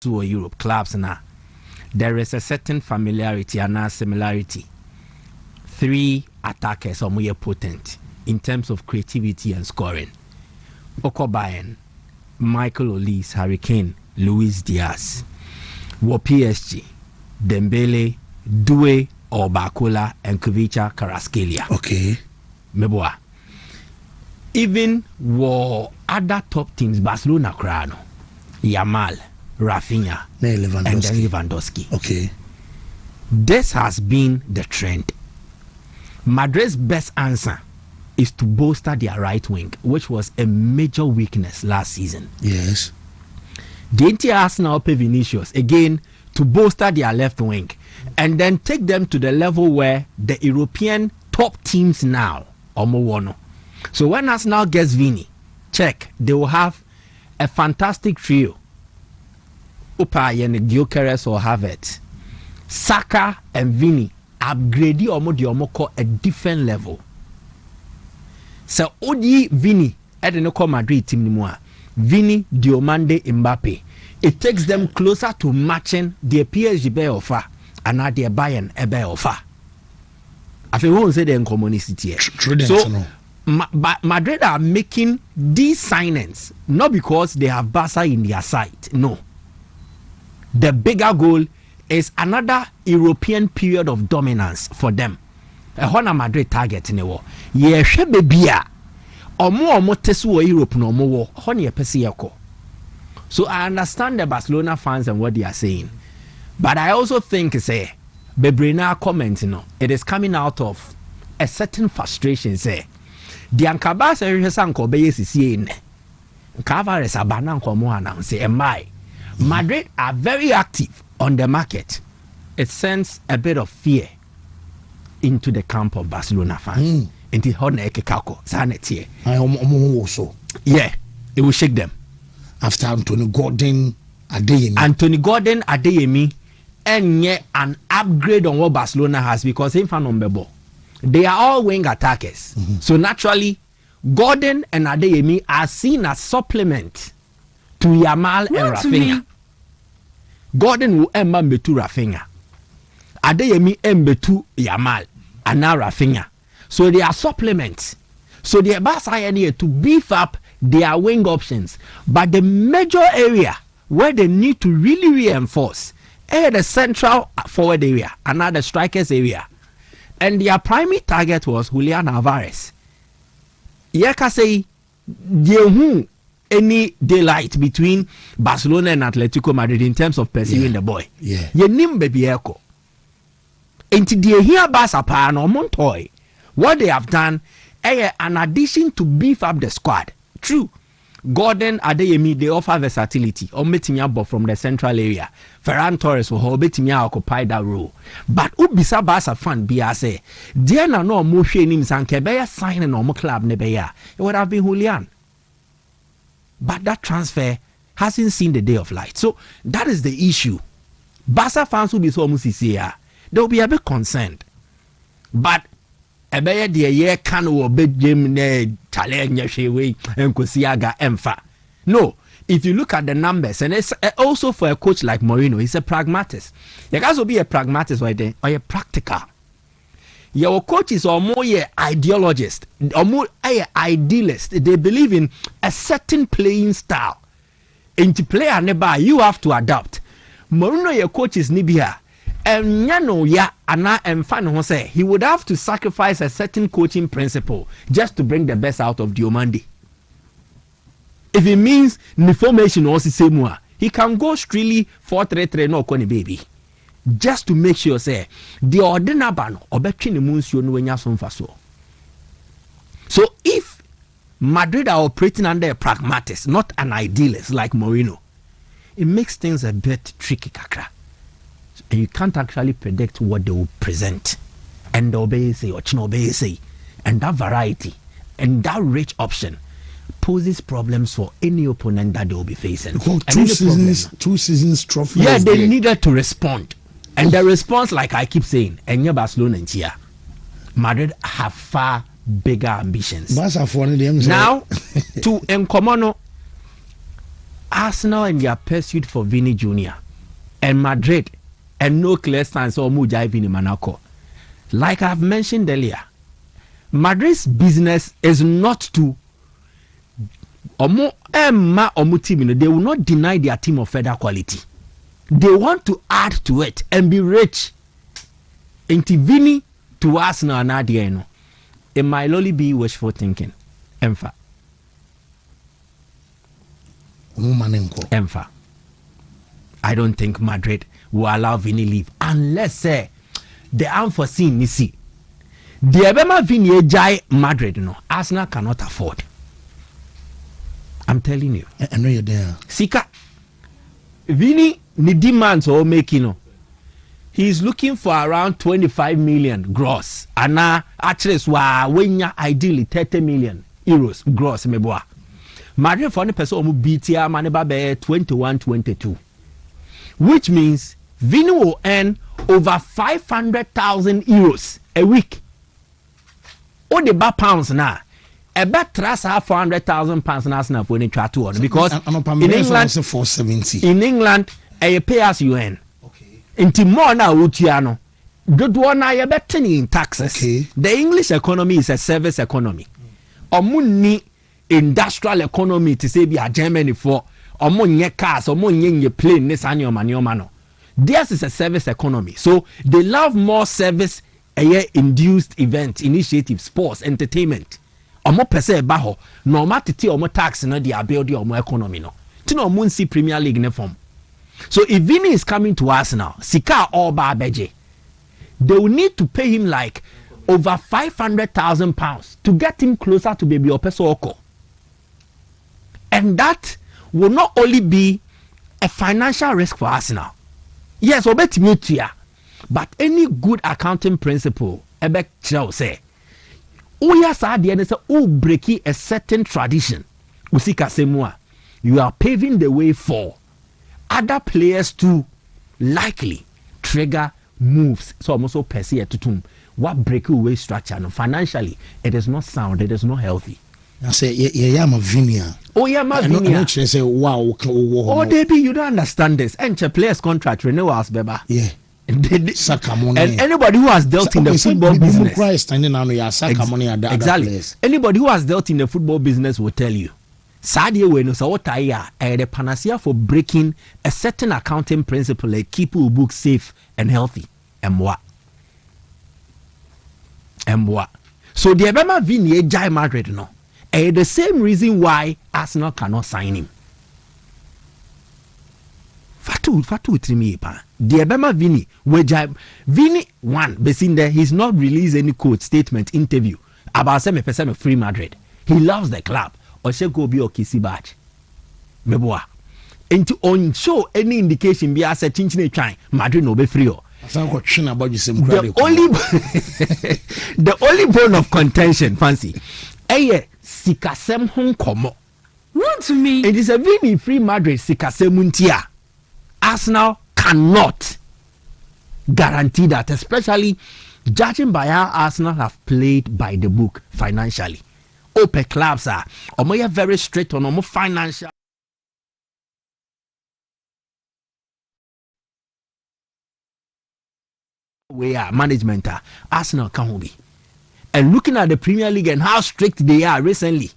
to Europe clubs now, there is a certain familiarity and a similarity. 3 attackers are more potent in terms of creativity and scoring. Oko Bayern, Michael Olise, Harry Kane, Luis Diaz. Wo PSG, Dembele, Doué, Obakola, and Kuvica Kvaratskhelia. Okay. Meboa. Even wo other top teams, Barcelona Crano, Yamal, Rafinha, and then Lewandowski. Okay. This has been the trend. Madrid's best answer is to bolster their right wing, which was a major weakness last season. Yes. The entire Arsenal pay Vinicius again to bolster their left wing and then take them to the level where the European top teams now are. So when Arsenal gets Vini, check, they will have a fantastic trio. Upa Yene Gyökeres or Havertz, Saka and Vini upgrade you a different level. So Odi Vini at the Madrid team anymore. Vini, Diomande, Mbappe. It takes them closer to matching their PSG bear offer and now their Bayern a bear offer. I feel won't say they're in community. So Madrid are making these signings not because they have Barca in their sight. No. The bigger goal is another European period of dominance for them. A Honda Madrid target in the war. Ye shebebia. Omo tesu Europe no more. Honey pesiyako. So I understand the Barcelona fans and what they are saying. But I also think say Bebrina comment, it is coming out of a certain frustration. Say the Ankabas Sanko Bayesi Cavares Abanan Komoana say Madrid are very active on the market. It sends a bit of fear into the camp of Barcelona fans. Into Honekako, Sanetie. Yeah, it will shake them. After Anthony Gordon Adeyemi, and yet an upgrade on what Barcelona has because in Fanombe, they are all wing attackers. So naturally, Gordon and Adeyemi are seen as supplement to Yamal and Rafinha. Gordon will embe to Rafinha. Adeyemi embe to Yamal and now Rafinha. So they are supplements. So they are Barca to beef up their wing options. But the major area where they need to really reinforce is the central forward area, another strikers area. And their primary target was Julian Alvarez. Yeka say, any daylight between Barcelona and Atletico Madrid in terms of pursuing the boy. Yeah. Ye nim baby echo. Into the here Barca pa no Montoy. What they have done is an addition to beef up the squad. True. Gordon Adeyemi, they offer versatility. Ometimia from the central area. Ferran Torres will obetimia occupy that role. But ubisa Barca fan be say, there na no more him sankebeya signing no more club nebeya. It would have been Julian. But that transfer hasn't seen the day of light. So that is the issue. Barca fans will be so much here. They will be a bit concerned. But ebeye de ye kan wo begem ne challenge shewe enkosiaga emfa. No, if you look at the numbers, and it's also for a coach like Mourinho, he's a pragmatist. You guys will be a pragmatist right there, or a practical. Your coaches are more ideologist, or more idealist. They believe in a certain playing style. Into player never you have to adapt. Mourinho, your coaches nibia. And ya ana and say he would have to sacrifice a certain coaching principle just to bring the best out of Diomande. If it means the formation also same way, he can go strictly 4-3-3 no koni baby. Just to make sure say the ordinary ban obetwin the munsio no nya so mfaso. So if Madrid are operating under a pragmatist, not an idealist like Mourinho, it makes things a bit tricky kakra. And you can't actually predict what they will present. And obey say or obey say. And that variety and that rich option poses problems for any opponent that they will be facing. Two seasons trophy. Yeah, they needed to respond. And the response, like I keep saying, and Barcelona and Chia, Madrid have far bigger ambitions. Now, to Nkomono, Arsenal and their pursuit for Vini Jr. and Madrid and no clear stance or Mujai Vini Manako. Like I've mentioned earlier, Madrid's business is not to they will not deny their team of further quality. They want to add to it and be rich. Into Vini to Arsenal and Adieno. It might only be wishful thinking. Emfa. I don't think Madrid will allow Vini leave unless the unforeseen Nisi. The Ebema Vini Jai Madrid no Arsenal cannot afford. I'm telling you. I know you're there. Sika Vini ni demands or making he's looking for around 25 million gross. And now actually when ideally 30 million euros gross meboa. Madrid for any person who beat here maneba be 21-22. Which means Vini will earn over 500,000 euros a week. Or the bar pounds now. A bet trust have 400,000 pounds now for any chat to because in England 470. In England, a pay as you earn. Okay. Into more now Utiano. Good one I bet in taxes. Okay. The English economy is a service economy. Omuni industrial economy to say be a Germany for omunye cars, omunye plane, this annual mano. Theirs is a service economy. So they love more service induced event, initiative, sports, entertainment. Omo pese baho no matiti omo tax no dia build omo economy no. Tino omo nsi Premier League ne form. So if Vini is coming to Arsenal, Sika or Babeje, they will need to pay him like over 500,000 pounds to get him closer to Baby Opeso Oko. And that will not only be a financial risk for Arsenal. Yes, obetimutia, but any good accounting principle, Ebek Chao say, oh yes, I did say, oh breaking a certain tradition. Usika semua, you are paving the way for other players to likely trigger moves. So I'm also perceive to what breakaway structure. No, financially, it is not sound. It is not healthy. I say, yeah, I'm a Vinia. Oh, yeah, my Vinia. I say, wow. Oh, Debbie, you don't understand this. And players' contract renewals, Beba. Yeah. And anybody who has dealt in the football business, exactly. Anybody who has dealt in the football business will tell you. Sadia Weno Sawataya the panacea for breaking a certain accounting principle like keep your book safe and healthy. And what? So the Ebema Vini Jai Madrid no. The same reason why Arsenal cannot sign him. Fatu trimi pa. The Ebema Vini Vini one besin there he's not released any quote statement interview about 7% of free Madrid. He loves the club. Oshego bi okisi badge. Meboa. Enti on show any indication be as a chinchine twan Madrid no be free o. The only bone of contention fancy. Sikasem hon komo. Wontumi. It is a Vini free Madrid Sikasem untia. Arsenal cannot guarantee that, especially judging by how Arsenal have played by the book financially. Open clubs are very strict on financial. Where management are Arsenal can be. And looking at the Premier League and how strict they are recently,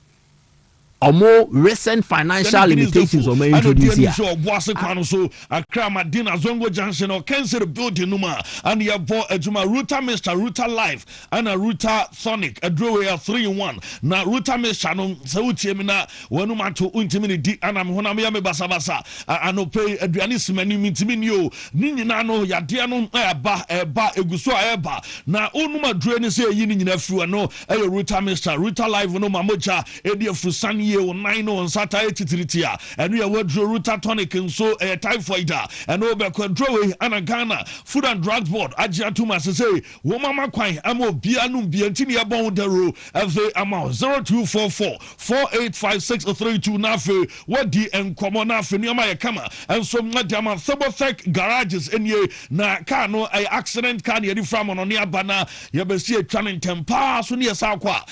or more recent financial limitations or more introduced here. So Accra Madina Zongo Junction or Cancer building Numa and you have Juma Ruta Mr. Ruta Life and a Ruta Sonic a draw 3-in-1. Now Ruta Mr. no Sautimina Wanuma to Untimini and I'm Honamiame Basabasa and pay Adrianis Manu Mintiminio Ninano Yadiano Eba Egusua Eba. Now Unuma Drain say Yin in a few no a Ruta Mr. Ruta Life no Mamocha Edia Fusani. 9 on Saturday Titiritia, and we are what Ruta tonic and so a typhoid, and over Quadroe and Ghana Food and Drugs Board. Ajatuma say, Womama Quine, Amo Bianum Biantinia Bondero, as they amount 0244 485632 Nafe, what the and Comona Finiama Kama, and some Madama Thobotec garages in ye na Kano, a accident can you from on near Bana, Yabesia Channing Tempa, Sunia Sakwa,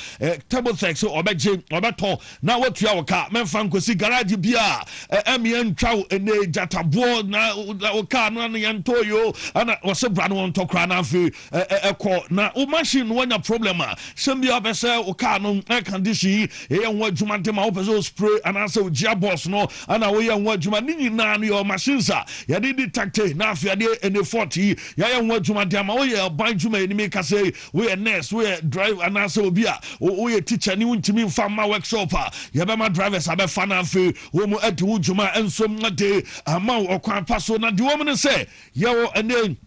Tabothex or Beji or Beto. Now what wotua wo ka memfa nkosi garage bia emien ntwa ene jatabo na wo ka no na yentoyo ana wo se bra no ntokra na afi ekọ na wo machine no nya problem a sem bia be se wo ka no air condition ye ho adwuma de ma wo pese spray ana se wo gia boss no ana wo ye ho adwuma ni nyina no your machines a ye de detect na afi ade ene 40 ya ye ho adwuma de ma wo ye ban dwuma enimi ka se wo ye nurse wo ye drive ana se obi a wo ye teacher ni wuntimi mfa ma workshop a ye be ma drivers abefa na afi wo mu adi wo dwuma ensom na de ama wo kwan paso na de wo mu ne se ye wo ene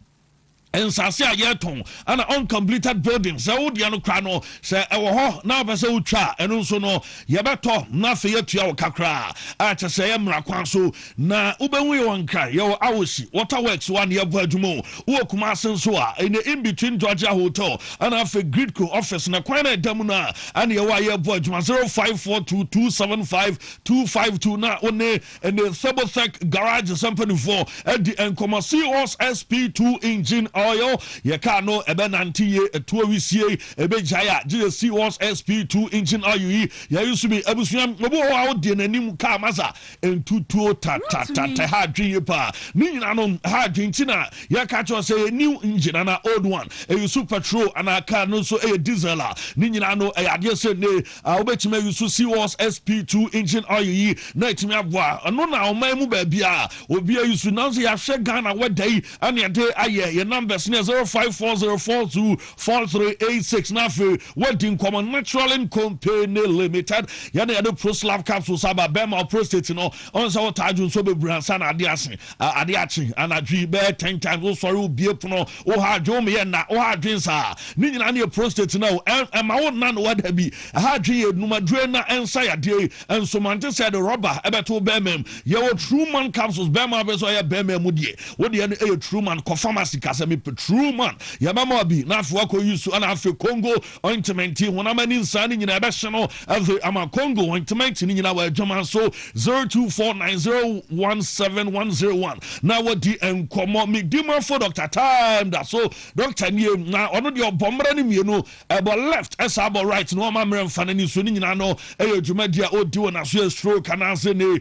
ensase a yeton ana uncompleted buildings so wodia no kra no se ewo ho na obese utwa eno nso no yebeto na fe yetua wo kakra a che se ye mra kwan so na ubenwu ye wonkra ye wo awosi waterworks one ye bo adwuma wo kuma asenso a in between Georgia Hotel ana fe gridco office na kwan na dam na ana ye wa ye bo adwuma 0542275252 na one and the Sabotec garage something for at the Encoma COS SP2 engine oil ye car no ebe nanti ye eto wisie ebe jaya GC was SP2 engine oil ye used to be abusuam obo wa de nanim car masa entutuo ta ha dwen ye pa ni nyina no ha dwen tina ye ka cho say new engine na old one e super petrol ana car no so e diesel ni nyina no e ade se ne obetima use COS SP2 engine oil yi na etimi aboa no na o man mu ba bia obi use na so ya hwe Ghana wadai ane ade aye ye number 0540424386 na fe wedding common natural company limited ya na pro slav capsules aba bema prostate no on so tajun so be bransa na ade ase ade achi anadwi be 10 times so sorry obie pono o ha dwom ye na o ha dwen sa ni nyina na prostate na ma wo na no wada bi ha dwen ye numadwe na ensa ya de enso mante said the rubber ebeto bemem ye wo true man capsules bema be so ye bemem mu de wo de e true man ko pharmacy kasa me true man ya mama bi na afwa ko yusu ana afi Congo ointment wona mani nsani nyina be hye no afi ama Congo ointment ni nyina wa adwuma so 0249017101 na wodi enkomo me dima for doctor time that so doctor ni na ono de obomra ni mienu ebo left esa right no ma mre mfa ni so ni nyina no e adwuma dia odi wona so stroke ana se ne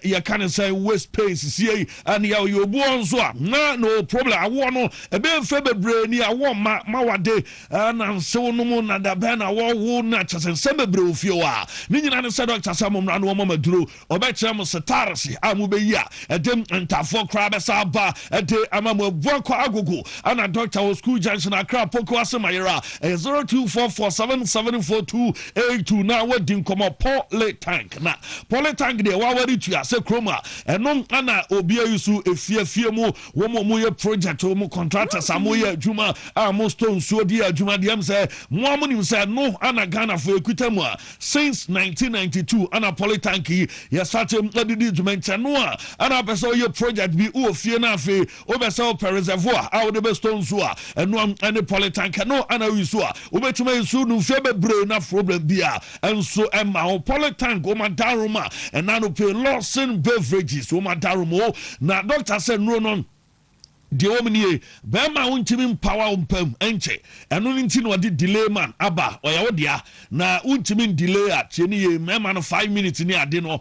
ye kan say waist pain sie and ya obu onso a na no problem awo no ebe mfe bebre ni awo ma wade na nso no mu na da be na wo na chese bebre ofie wa ni nyina ne se doctor samomra no mo maduro obekire mo setarsi amu be yi a edem ntafo kra be sa ba ede amamu abuako agogo ana doctor wo school junction akra poko asemayera 0244774282 na wadi nkomo poly tank na poly tank de wa wadi tu ase kroma enom ana obi ayusu efie mu wo mo ye project wo mo contractors amoye adwuma mo stone so di adwuma de am say mo amonim say no ana Ghana for ekutamu a since 1992 ana poly tank ye start adidi adwuma ntano a ana pese ye project bi o fie na afi o be say per reservoir a wo be stone so a eno ane poly tank no ana wisu a wo betuma yisu no fie bebre na problem bia enso emma o poly tank o madaruma enano pay Lawson beverages o madaruma na doctor say no de omnie bema untimi mpawa umpam enche eno nti no de delay man aba oya wodia na untimi delay a cheni ye mema no 5 minutes ni ade no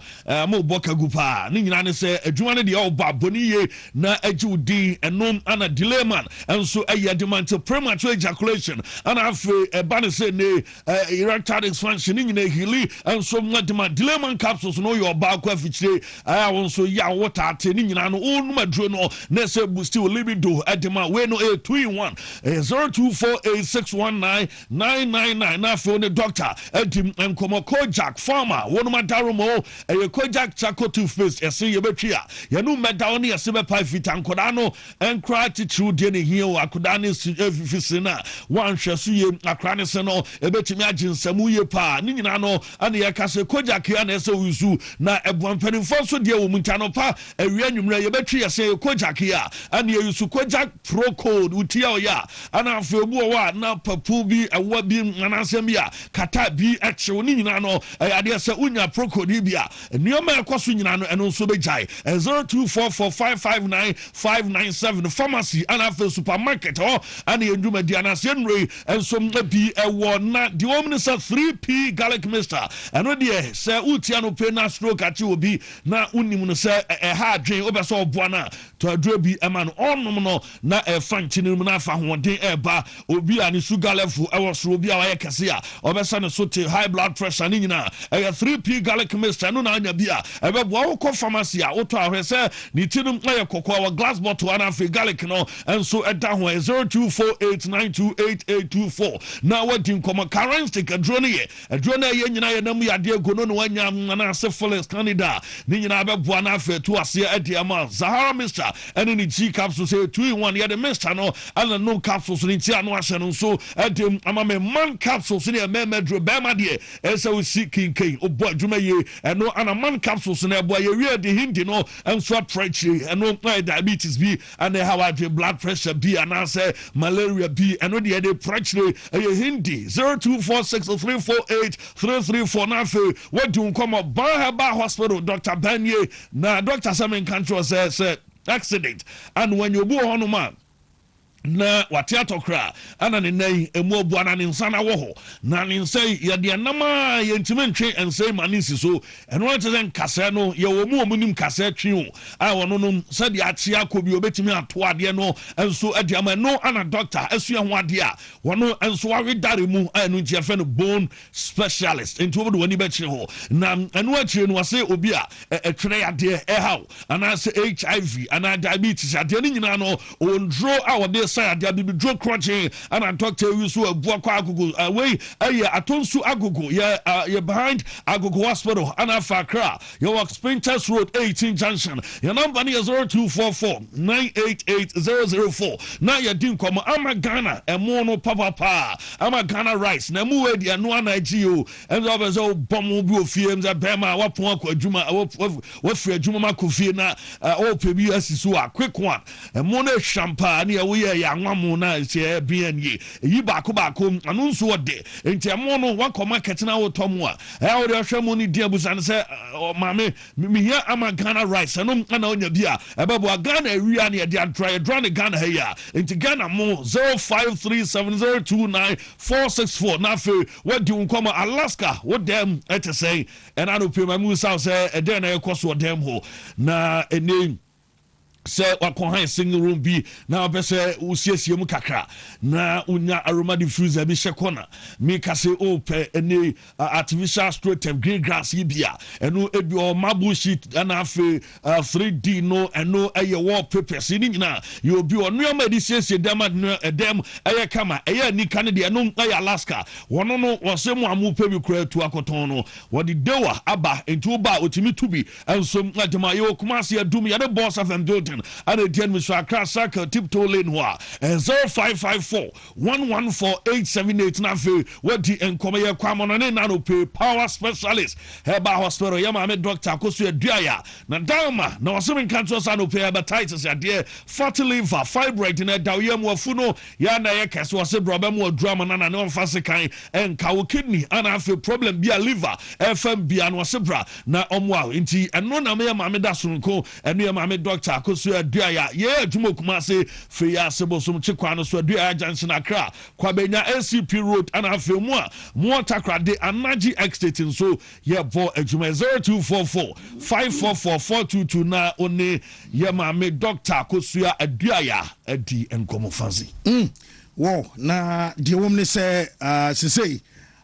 mo boka gupa ni nyina ne se adwuma ne de oba boni ye na agi udi eno ana delay man enso aye de man to premature ejaculation ana afi eba ne se ne erectile dysfunction ni nyina hili enso mwadima delay man capsules no yo ba kwa fichire aya wonso ya water ate ni nyina no onu maduro no na se boost libido edema we no 2-in-1 0248619999 na phone doctor edim enkomo Kojak farmer wonu madaromo Kojak Chaco toothpaste ese ye betwia ye no meda ne ese be pa fita nkoda no enkra titru de ne hie o akoda ne fifisina wanhwe so ye akra ne se no ebetimi aginsamu ye pa ni nyina no ane ye kase Kojak ya na ese wusu na ebuampanimfo so de wo muntano pa awia nwumra ye betwia se Kojak ya ane we sukwaja pro code utia oya ana afebu wa na papu bi awa bi anasem bi a kata bi ache oni nyina no ade se unya pro code bi a nioma ekoso nyina no eno so bejai 0244559597 pharmacy ana afe supermarket ana enduma di anase nre enso bi ewo na di omni sa 3p garlic mixture eno de se utia no pe na stroke achi obi na unim no se ha adwen obeso oboa na to adro bi ema no onom no na fanchi no na fa hoden eba obi ani sugar level ewo so obi a wa kese a obesa ne so te high blood pressure ni nyina 3p garlic mixture no na anya bi a ebeboa wo ko pharmacy a wo to ahwese ni tinum aye kokko wa glass bottle ana fe garlic no enso eda ho 0248928824 na wadi nkomo current stick adro ne ye nyina ye nam ya de gono no wanya na se full Canada ni nyina abeboa na fe to ase ediama Sahara mixture ene ni G capsule say 2-in-1 ye the mixture no and no capsules ni ti anu ahye no so edem amame man capsules ni e memedro be ma de ese wo sikinkin obo adwuma ye eno ana man capsules na ebo ye wi de hindi no enso pressure eno diabetes bi and how blood pressure bi and say malaria bi eno de pressure ye hindi 0246348334 na fe wadu nkomo Bahaba Hospital Dr. Banye na Dr. Samen Control says accident and when you go on man na watiato kra ana ne nei emu obu ana ne nsa na wo ho na ne nsa ye de nama ye ntimentwe ense manisi so eno ate zen kase no ye wo mu omunim kase twi ho a wono no se de achi akobi obetimi ato ade no enso ade ama no ana doctor asua ho ade a wono enso awe dare mu anu ntia fe no bone specialist enti obodo wani be kire ho na enu akire no wase obi a etwere ade haw ana se HIV ana diabetes ade ni nyina no ondro a wode say dia bi dro crunching and doctor you so abu kwa agogo away aye atonsu agogo ye behind agogo hospital and afakra your Sprinters Road 18 junction your number is 0244988004 now you din come ama Ghana emo no papa ama Ghana rice na mu we dia no anagio and obezo bom bi ofie mza bema wapon akwadwuma wafri adwuma makofie na o pebi asiso a quick one emo no champa na we ya nwamu na se BNE yi baako anu nso ode enti emo no wakọ market na wo tomu a wo de hwemu ni dia busan se mame mihia ama Ghana rice no na onya bia ebebo Ghana area na de try ne Ghana ha ya enti Ghana mo 0537029464 na fe wadi unkomo Alaska wo dem etese and I no pay my mu south say e den na ekoso dem ho na ene say wakon single room bi na obese usiesie mu kakra na unya aroma diffuser bi shekona mi kase ope ene artificial stroke green grass yibia eno ebi o marble sheet na afi 3D no eno eye wallpapers ni nyina you obi o no ma di siesie dem edem eye kama eye nika ne de eno eye Alaska wono no wose mu amupe bi kura tu akoton no wodi dewa aba enti oba otimi tubi enso adema ye okumase adum ye de boss of them building and again Mr. Accra Circle tiptoe lane hoa 0554-114-878 na fe wadi enkoma ye kwamono ne nano pe power specialist heba hospital yama me doctor akoso aduaya na dama na wasemi kanto sa no pe hepatitis ade fatty liver fibroid na dawe mu afuno ya na ye kese wase broba mu adurama na ne onfase kan enka wo kidney ana fe problem bia liver fm bia no wasebra na omwa nti eno na me ma me da sonko eno ma me doctor akoso aduaya ye adwuma kumase fe ya sebosom chekwa no so aduaya junction Accra kwa benya ACP road ana fe mu a mu takrade anaji estate so ye bo adwuma 0244-544-422 na one ye ma me doctor akoso aduaya adi enkomo fancy wow na the woman say say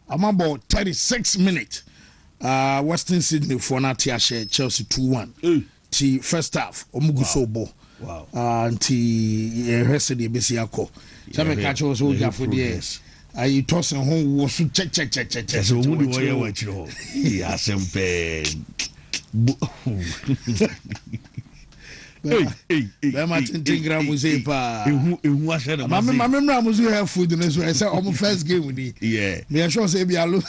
I'm about 36 minutes Western Sydney for na Chelsea 2-1 ti first half omuguso bo wow anti rest the besi akọ sabe catch us o ja for there I toss and home was check so we wo ye wa chiro ya sempe Be ma tingram muze pa ehu ahye na ma memra muze have food no so I say omo first game ni yeah me sure say bi alo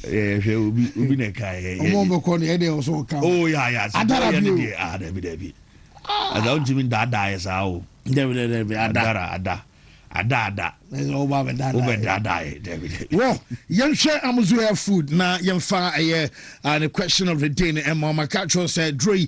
ubi ne kai omo be ko ni e dey also count oh yeah Dabi I don't mean that is how. Ada. Well, share Amazon food now. The question of the day. And Mama Catcher said, Dre,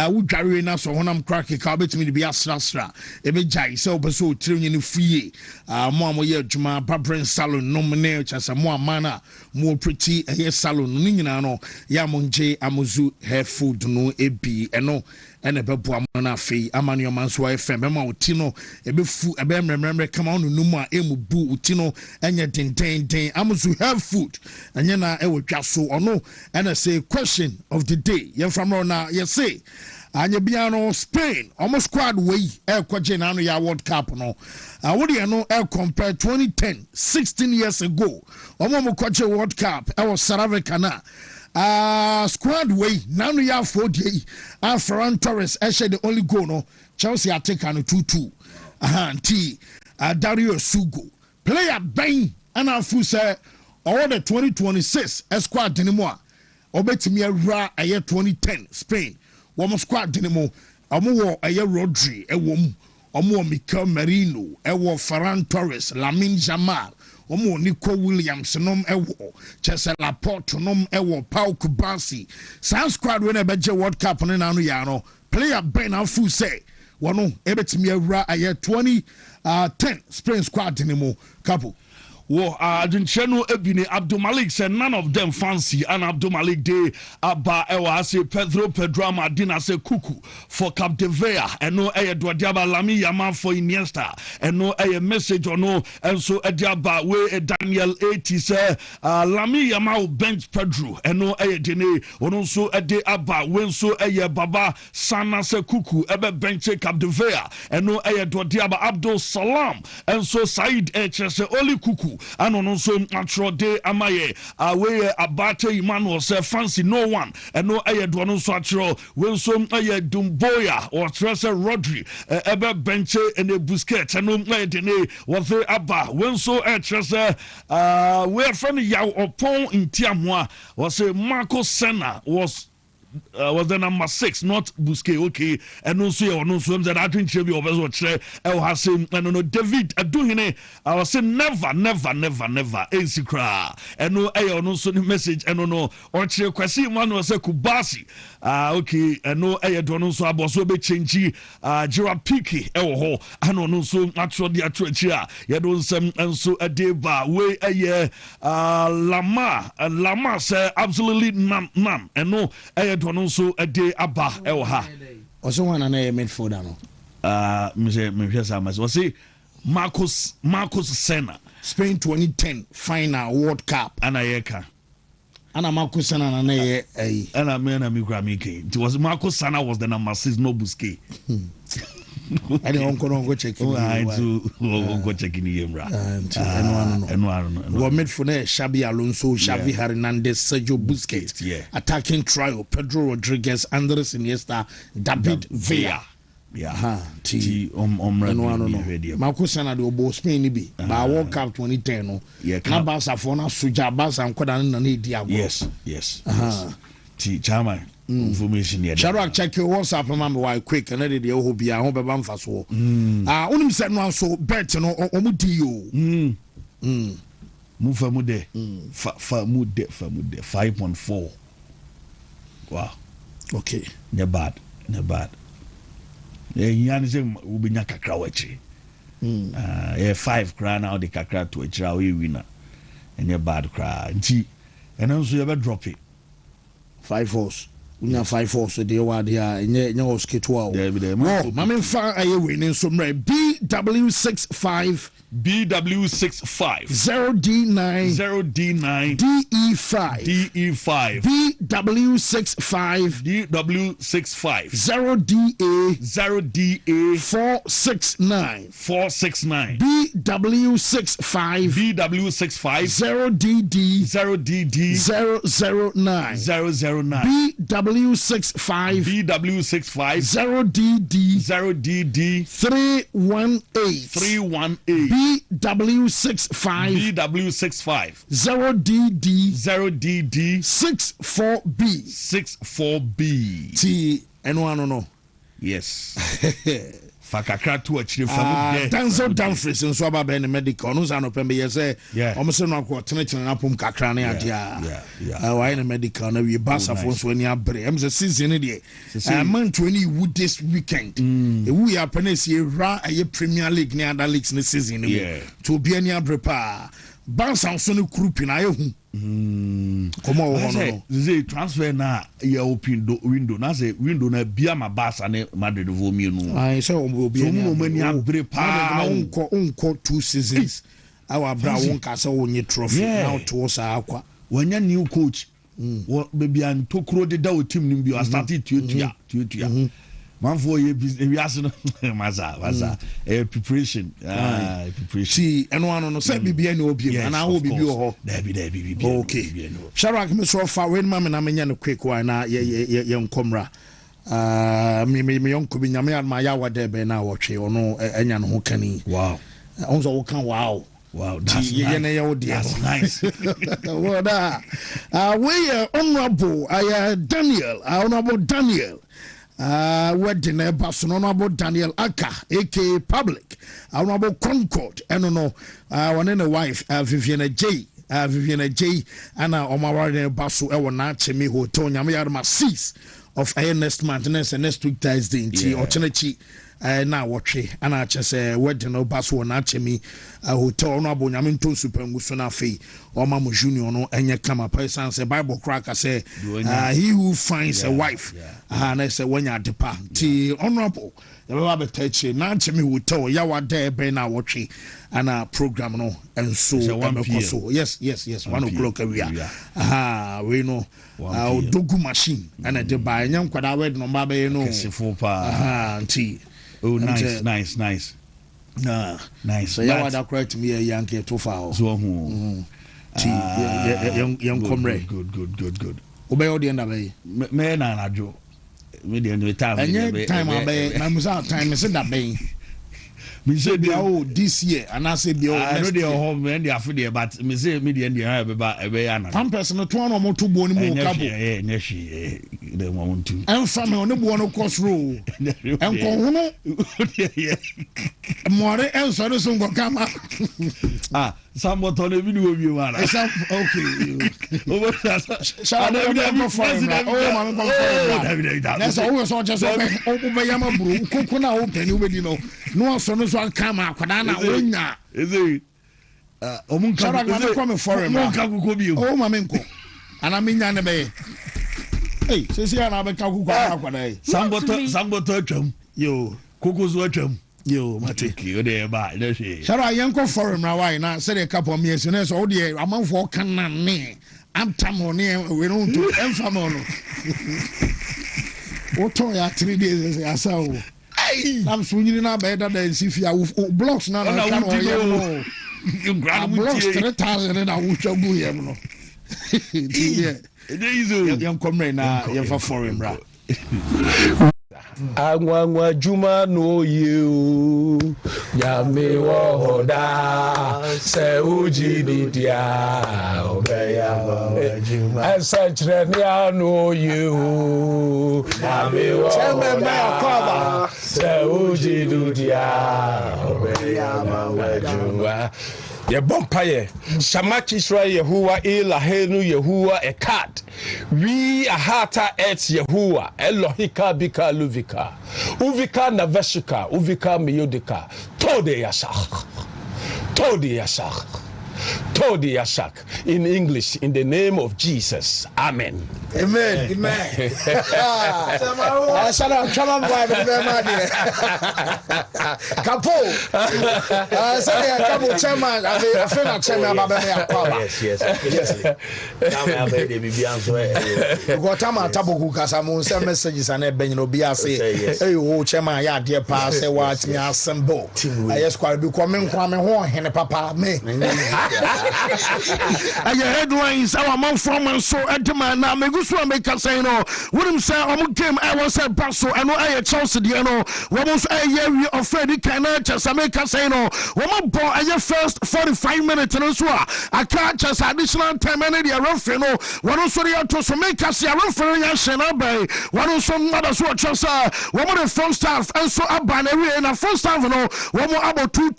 would carry enough so when I'm cracking carpet me to be a stra. A bit jay, so trillion free. Mama, Juma, Papa Salon, nominate as a more manner, more pretty, a yes salon, Ninano, Yamonje, Amazu, hair food, no, a b, and no. And a bebua fee, a man your man's wife, and Bema Tino, a befu, a bem remember, come on, Numa, Emu Boo, Tino, and yet in Amazu have food, and yena, I will just so or no, and I say, question of the day, yen from Rona, yes, say, and you be Spain, almost quad way, El Quajanano, ya World Cup, no. What do you know, El compared 2010, 16 years ago, Omo Quacha World Cup, I was Saravicana. Squad way now we have 48 Ferran Torres actually the only goal no Chelsea are taking 2-2 Dario Sugo player bang and afu say all the 2026 squad dinimo obetimi awura aye 2010 Spain wo squad dinimo omo aye Rodri omo Mikel Merino Ferran Torres Lamine Yamal Omo Nico Williams nom ewo Chese Laporte nom ewo Pau Kubasi San squad when beje World Cup ne nanu ya no player Ben afu say wono ebetimi awura aye 2010 Spain squad ni mo couple. Well, Argentino Ebini Abdul Malik said none of them fancy, and Abdul Malik de Abba Ewa say Pedro Madina say Kuku for Cap de Vea, and no a Dwadiaba Lami Yaman for Iniesta, and no a message or no, and so a Diaba way Daniel 80 say Lami Yaman bench Pedro, and no a Dene, or also a de Abba, when so a Baba Sana say Kuku, ebe bench Cap de Vea, and no a Dwadiaba Abdul Salam, and so Said H say only Kuku. And also natural day amaye away abate Emmanuel say fancy no one and no aye do no so natural when so aye Dumboya or Tressa Rodri ebe benche and a Busquets and no aye dene was abba when so Tressa we friend yaw upon in Tiamwa was a Marco Senna was the number 6, not Busquets, okay, and also that I think she'll be over what El Hassim and no David Aduhine. I was saying never, Esikra, and no air no so message, and no or Kwasi man was a Kubasi, okay, and no air don't so about so be changey, Jira Piki, Elho, and no so natural the Atrachia, Yadon some and so a deba, way a year, Lama say absolutely none, and no air. Also a day abba elha. Also one and a midfield no. Was he Marcus Senna Spain 2010 final World Cup Anayeka. Anna Marcus Senna and a Anna Mena Migramike. It was Marcus Senna was the number 6, no Busquets. I don't go check. Go checking him, right? And one midfielder Xabi Alonso, Xavi Hernandez, Sergio Busquets. Yeah. Attacking trio Pedro Rodriguez, Andres Iniesta, David Villa. Yeah. Marcus Senna do bo Spain be. Ba World Cup 2010 no. Yeah. Na Barca for na Suja Barca nkoda na Diabo. Yes. Chama. Information here. Sharak check your WhatsApp remember why quick and the whole be a home bamfa so. Unim said no so bet no omudio. Move mude. Fa mude 5.4. Wow. Okay. Ne bad. Yani say we be nya kakra wachi. 5 kra now the kakra to achira we winner. And bad kra. Nti and so you be drop it. 5 horse. Unya 5 horse de wa de nya hospital. No, mama fa aye winning so BW65 BW65 0D9 DE5 BW65 0DA 469 BW65 0DD 009 BW65 0DD 318 BW65 0DD 64B64B T and one no. Yes. Fakakra to achire famu Denzel Dumfries nso aba be ne medical no sa no pembe ye say omo no akọ tenetene na pom kakra na adea why ne medical na we basa for so ani abre em say season de man 20 wood this weekend we happen to see ra Premier League ne other leagues ne season to be ani abre pa bansa so no group na ye hu come on no they transfer na ye open window na say window na bia ma basa ne Madrid vo mi no ai so obi ani mani abre pa unko 2 seasons our bra won ka say won trophy now to sa akwa wanya new coach baby an tokro de da o team nim bi started tuatua man for ye business we ask no maza preparation see eno ano no say bibia na obi na wo bibia ho da bibia okay Sharak me so far when mama na menya no quick one na ye nkomra me yonko bi nyame ma ya wade be na wotwe ono enya no ho kani wow onzo wo kan wow that's nice well we honorable honorable Daniel wedding person honorable Daniel Aka aka Public honorable Concord and no one and a wife Viviana J and omaware baso e wona chemi hotel nyame yarma 6 of next month next week Thursday nti ochenechi na wotwe ana chese wedding no baso na chemi hotel no abonyame nton superngu so na fei oma mo junior no enye kama person say Bible cracker say he who finds a wife na say wanya depa ti honorable ya ba tachi na chemi hotel ya wada be na wotwe ana program no enso emekoso yes 1 o'clock awia we know dogu machine ana de ba nya nkwada wedding no ba be no kesifo pa nti oh nice nice so ya wada correct me yanke to fa so hu young comrade good obey all the end away me na najo me the time abey na musa time me say that be me say this year and I say be I know they home me dey afide but me say me dey be ba na one person to one mo to bo ni mo kabo nyeshi the want to en family on bo no course row en ko hunu more en so no so ngo kama somebody on video bi wala okay over shall I go for that's always so just be yama bro kuku na open we be no no so no so kama akwada na wonya eze omunka come for omunka kuku bi o ma menko ana menya ne be hey sisi ana be ka kuku akwada samboto atwam yo kuku zo atwam yo mate ki o de ba de she shara yanko forum na why na say the couple me so o de amanfo kan na me antamo ne we no to enfamo no o to ya 3 days asa o am so nyini na be da sifia blocks na na kan o ye no you grab blocks 3000 na wo twa bu ye no e dey easy yanko me na yanfa forum bra Angwangwa juma no you Yame wohoda Se uji didia Obeya juma Ansachre no you Yame wohoda Se uji didia Obeya juma Ye bompaye Shamachi Israel Yehuwa Elahenu Yehuwa Ekat We ahata et Yehuwa Elohika bika luvika Uvika naveshika Uvika miyodika Tode Yashak in English in the name of Jesus amen amen salam boy kapo say kapo chairman I feel chairman baba me akwa yes come have the bibian so go tama taboku kasa mo send messages and ben no bia say hey o chairman ya de pa say what me assemble yes kwa bi ko me nkwa me ho hene papa me I headlines our man from so edema na megusu ameka say no wonim say omo game I was say paso and no Chelsea de no we must year of di kana Chesameka say no woman bo aye first 45 minutes no so a aka chess additional time and the referee no one so the to so make us referee ya shena bay one so mother so chosa woman the first half and so aban every na first half no woman about 2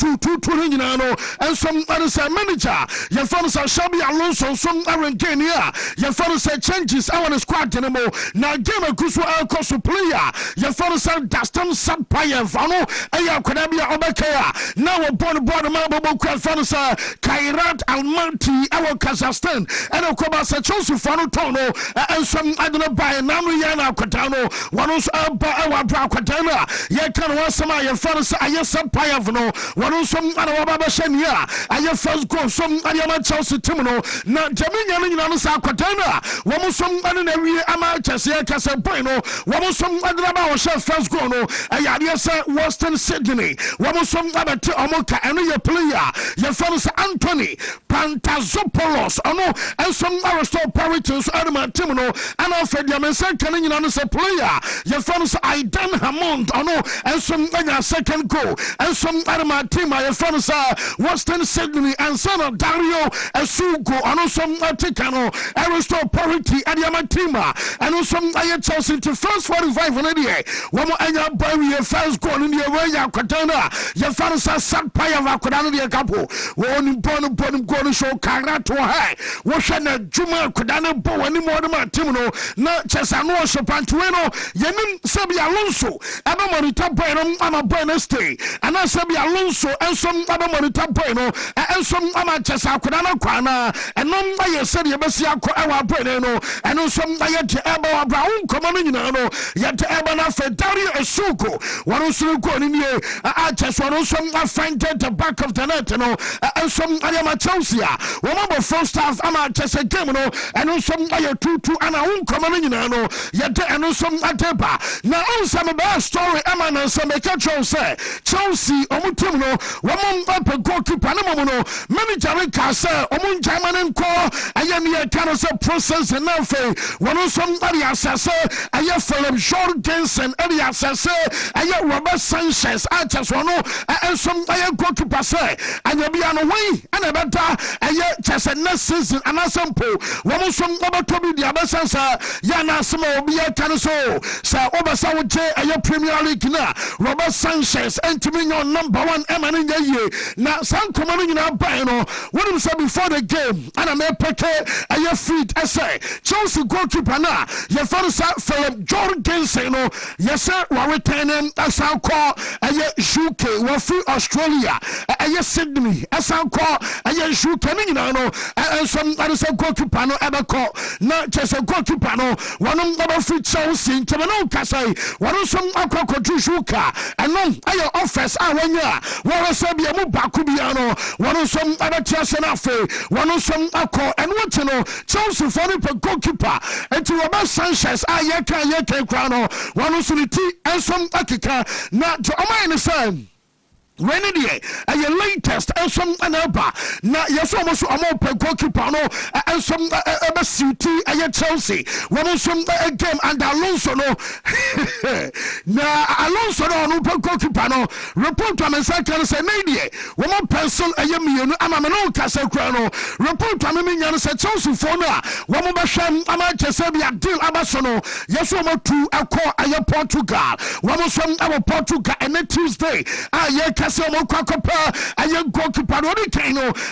no and some other say manager your fans are Shabi Alonso some Aaron here your fans say changes I want to squad anymore now game a kusu alcosu player your fans say Dastam Sapaya Vano aya Kwadabia Obakaya now we're born Mabo fans Kairat Almaty our Kazakhstan and Okobasa Chelsea Fano Tono and some I don't know by Namu Yana Kotano one also our Quatana Yakan Wasama your fans aya Sapaya Vano one also Anawaba Shania aya first goal some Ayama Chelsea Timono na Jamina Nasa Quatana one some every ama Chesia Casapoino one some Adraba first goal no Ayadiasa Western Sydney one some other Omoka and your player your fans Anthony Pantazopoulos and some Aristotle Paritans Adama Timono and Alfred Yamesan Canning on a player your fans Aidan Hammond and some second goal and some Adama Tima your fans Western Sydney and son of Dario Sugo and some Ticano Aristotle Parity and Yamatima and some Chelsea to first 45 on a one more anya bury your first goal in the way Quatana your fans sat Paya Vakudana the couple one important goal show Karato high Washana Juma Kudana Bo any more than Timono not Chesano Sopantueno Yemin Sabi Alonso Abamonita Bueno I'm a Bueneste and I Sabi Alonso and some Abamonita Bueno and some Amachesa Kudana Kwana and non I said Yabasia Kwa Bueno and some Ayat Aba Brown coming yet Abana Fedario Suko one also go in here I just want some find at the back of the net and some Ayama Chelsea one of the first half I'm just a game and some Aya 2 and I won't come in yet and some Ateba now some about story Amana and some Catcho say Chelsea Omutuno one up a goalkeeper Panamono manager Casa Omun German and call Ayamia Canasa process and now one of some Aria Sasa Aya Philip Jorgensen Aria Sasa Aya Robert Sanchez I just want and some Aya goalkeeper say and you'll be on the way and a better Aya just a next season and a sample one of some about Toby the Abasansa Yana Samo be a Canaso Sir Obasawaje Aya Premier League na Robert Sanchez and to me your number one Emmanuel Ye now some coming in our bino what him say before the game and I may pick a feet essay Chelsea goalkeeper na your father Philip Jorgensen yes sir we're returning as I call a UK we're free Australia a Sydney as I call a UK and some other goalkeeper no ever call not just a goalkeeper no one of free Chelsea to the Casai one of some aqua Shuka and no I office I when ya where Sabia Mubakubiano one of some other Chelsea one of some aqua and what you know Chelsea for the goalkeeper and to Robert Sanchez Ayaka Crown one of the and some Akika not to Amine son. When it is a latest and some another now yes almost a more goalkeeper no and some city and Chelsea one of some game and Alonso no now Alonso no goalkeeper no report to me second say media one person a yemi no ama me no kasa kra no report to me nya say Chelsea for no one ba hwam ama chese bia deal abaso no yes almost two akọ aye Portugal one some our Portugal and Tuesday some Kwakopa and your goalkeeper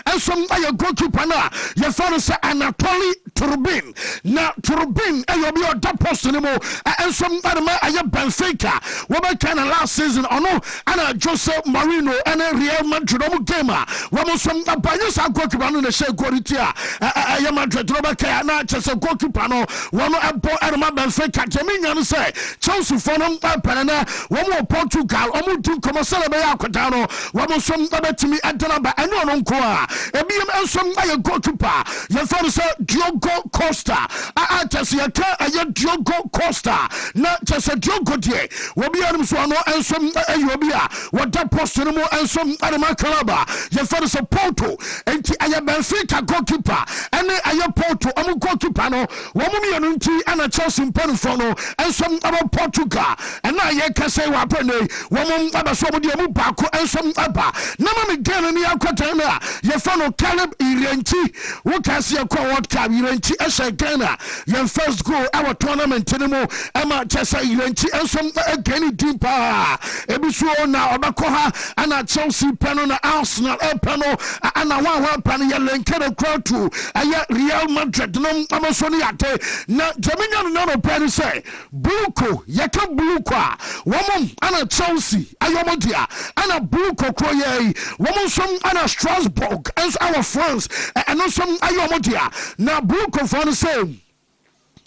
and some your goalkeeper now your father say Anatoly Turbin now Turbin and you'll be on top post anymore and some other Benfica what kind of last season or no and Jose Marino and Real Madrid gamer one some Bayos goalkeeper no share quality I am Madrid Robert na just a goalkeeper no one Adama Benfica Jamina say Chelsea for no Panana one more Portugal omutu commercial be akota no one some betimi adana ba eno no nko a ebiem ensom aye goalkeeper your father say Diogo Diogo Costa just a Diogo Costa na just a Diogo de Wabi Adamswano and some Ayobia what that postinamo and some Adama Kalaba your father's a Porto and Aya Benfica goalkeeper and Aya Porto I'm goalkeeper no Wamumi and a Chelsea Ponifono and some other Portugal and now you can say Wapene Wamum Abasomo Baku and some Abba Nama Miguel and Yakotana your father Caleb Irenti what can see a what can Irenti Esha Ghana your first goal our tournament anymore Emma Chesa Irenti and some Kenny Dimpa Ebisu now Abakoha and a Chelsea Penona Arsenal Pano and a one penny Lenkero crowd to a Real Madrid no Amazoniate na Jamaican no penny say Bluko Yaka Blukwa woman and a Chelsea Ayomodia and a Bluko Kroye woman some and a Strasbourg as our friends and also Ayomodia na Bluko for the same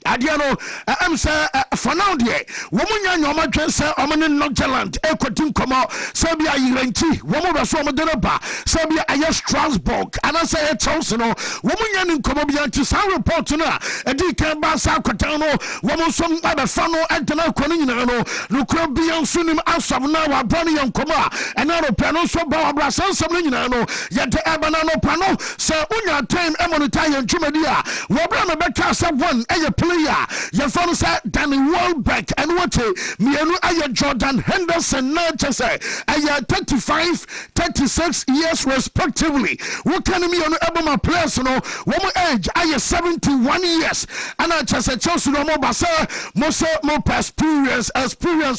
Adiano, I'm say for now, dear. Woman, your mother say, I'm in Nottingham, Equatin Como, Serbia, Irenti, woman was from Denaba, Serbia, I Strasbourg, and I say, Chelsea, woman in Colombia to some report to now, a deacon Bassa Cotano, woman some other funnel, Antona Conino, Lucro Bian Sunim, Asam now, Bonnie and Coma, and now Pano, so Barbara Sansamino, yet the Abanano Pano, Sir Unya time, Emonitarian Jumedia, Wabana Becasa one, a player. Your phone said Danny Welbeck and what me and Jordan Henderson Natchez I 35, 36 years respectively. What can me on Ebama players no woman age I 71 years and I just a Chelsea no more basa more experience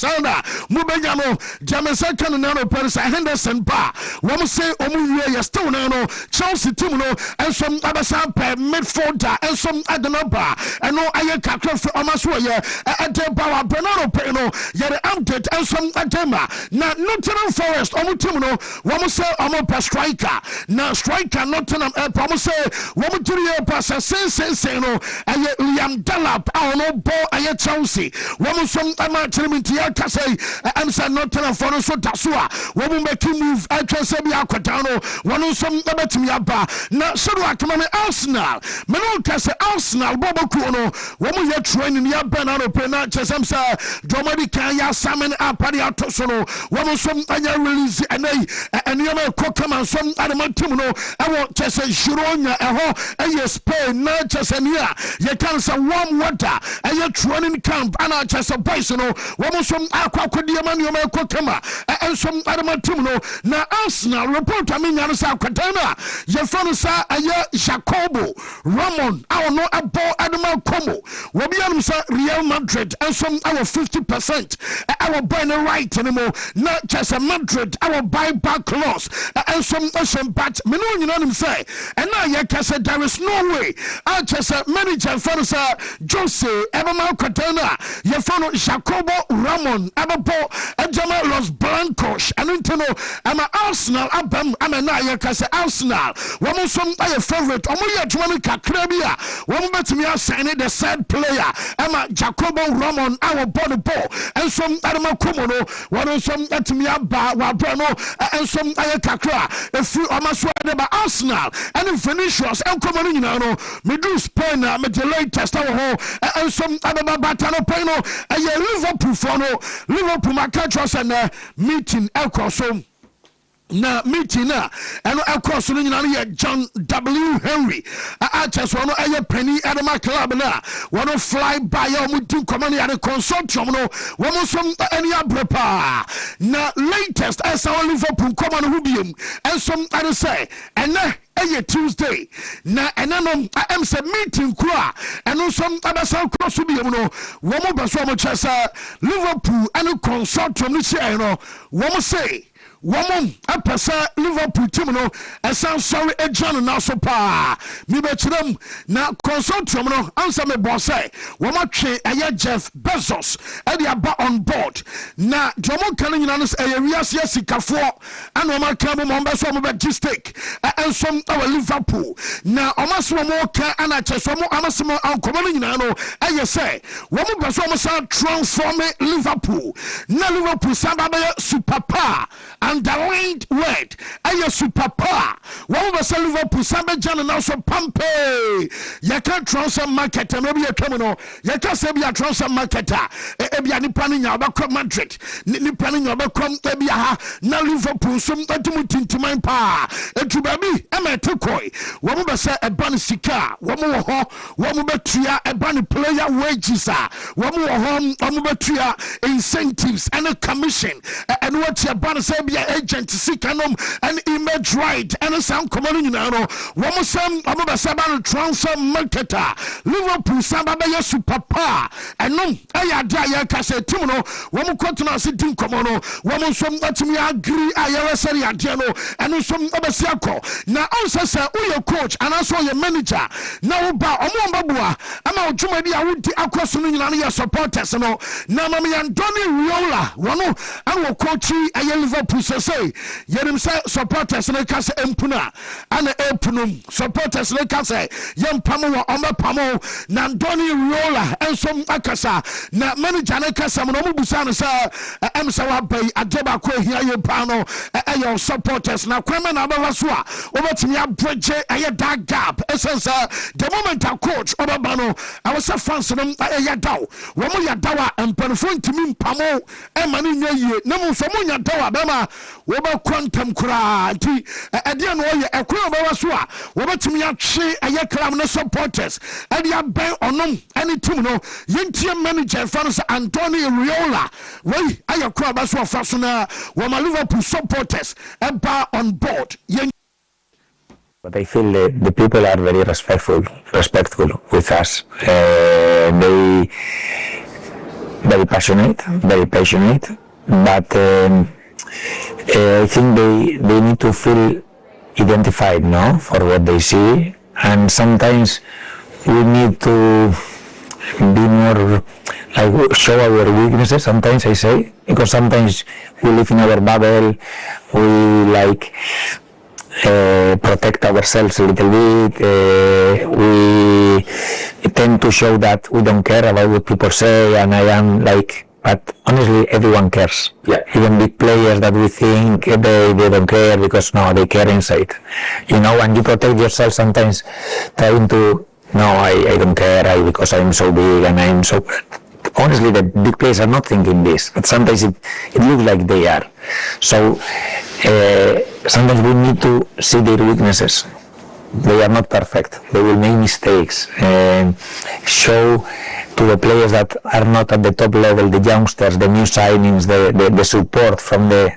ana Mubanyano Jamesa Canano Paris Henderson ba woman say omu still no Chelsea team no and some other midfielder and some Adanaba and no I kakra for amaswoye ade bawa Bernardo Peno yere update and some adema na Nottingham Forest omutim no womo say omo pa striker na striker Nottingham omo say womo tiri pass say no aye Liam Delap no ball aye Chelsea womo some amatriminti aka say am say Nottingham Forest so dasua womo make move Chelsea bi akwata no wono some betimi aba na sodo akama Arsenal me no ka say Arsenal boboku no womu ye training ya Bernardo Pena chesem sa domadi kan ya samen apari atosono womu som anya release enai eniyama kokama som adamantum no ewo chese Gironya eho eye Spain na chesenia ye kan sa warm water eye training camp ana chese boys no womu som akwakodie maniyama kokama ensom adamantum no na Arsenal report amenya no sa kwatana ye fano sa eye Jacobo Ramon awo no abo adama komo Wabianum sa Real Madrid and some our 50% our buy no right anymore not just a Madrid our buyback clause and some ocean but me no you say and now you can say there is no way I just a manager for Jose Ebama Catena you follow Jacobo Ramon Ababo Ejama Los Blancos and Intino I'm a Arsenal Abam I'm a now you can say Arsenal one some my favorite Omoya Juanica Krabia one bet me sign the side player Emma Jacobo Ramon our body ball and some Adama Kumono one some Etimia Wabrano and some Ayakakra if you are by Arsenal and in Venetians and Comonino me do Spain me delay test our home and some Adama Batano Peno and Liverpool Fono Liverpool Macatros and meeting Elcrosom na meeting na and across no John W. Henry just one penny Adama club na one fly by your mutum command at the consortium no one some any abrepa na latest as our Liverpool common hubium and some other say and Tuesday na enanom am say meeting kura and some other cross hubium no one baso mo chesa Liverpool and consortium ni share no one say woman a pesa Liverpool team no esan sorry e John na so pa mi be kirem na consortium no answer me boss say woman twe eye Jeff Bezos e dey aba on board na domo kan nyina no e wiase sikafo and woman kan mo be so mo be stake and some our Liverpool na omaso mo ka ana cheso mo amaso ankomo nyina no e say woman be so mo san transform Liverpool na Liverpool samba be super power underlined word aye super power one basa Liverpool sabe jana na so pampe yaka transfer market no bi atwam no yaka se bi transfer market e bia nipa no nya obakọ Madrid nipa no nya obakọ e bia ha na Liverpool so atumu tintiman pa etu ba bi e ma tekoi wo mo basa e ban sika wo mo wo ho wo mo betua e ban player wages wo mo wo ho wo mo betua incentives and a commission and what your ban say bia agent sika nom and image right and some common you know wo mo sam wo mo basa ban transfer marketer Liverpool samba be yesu papa eno aya da ya ka se tim no wo mo kotuna se din komo no wo mo som atimi agree aya seri ade no eno som obesi akọ na onse se uye coach and also your manager na wo ba omo mbabua ama odwumadi a wodi akoso no nyina no ye supporters no na mama Andoni Riola wono an wo coach aya Liverpool say yerim say supporters no ka se empuna ana epunum supporters no ka se yempamo wo omapamo na Andoni Riola enso akasa na manager no kasa mo no busa no sa emsa wa bai adeba ko hia ye pa no ayo supporters na kwema na ba so a obetimi abreje aye that gap esensa the moment a coach obaba no awose fans no aye daw wo mo ya daw a empanfo ntimi mpamo e mane nya yie na mo so mo nya daw a bema wo ba kwantam kura nti ade no ye ekwa ba so a wo betimi atwe aye club no supporters ade aben onom any team no yentie manager fans Andoni Riola we aye kura ba so fa so na wo ma Liverpool supporters eba on board. But I feel the people are very respectful with us. They very passionate, very passionate. But I think they need to feel identified, no, for what they see. And sometimes we need to be more like show our weaknesses. Sometimes I say, because sometimes we live in our bubble. We like. Protect ourselves a little bit. We tend to show that we don't care about what people say, and I am like, but honestly, everyone cares. Yeah. Even big players that we think they don't care because no, they care inside. You know, and you protect yourself sometimes, trying to no, I don't care because I'm so big and I'm so. Honestly, the big players are not thinking this, but sometimes it looks like they are. So sometimes we need to see their weaknesses. They are not perfect. They will make mistakes. Show to the players that are not at the top level, the youngsters, the new signings, the support from the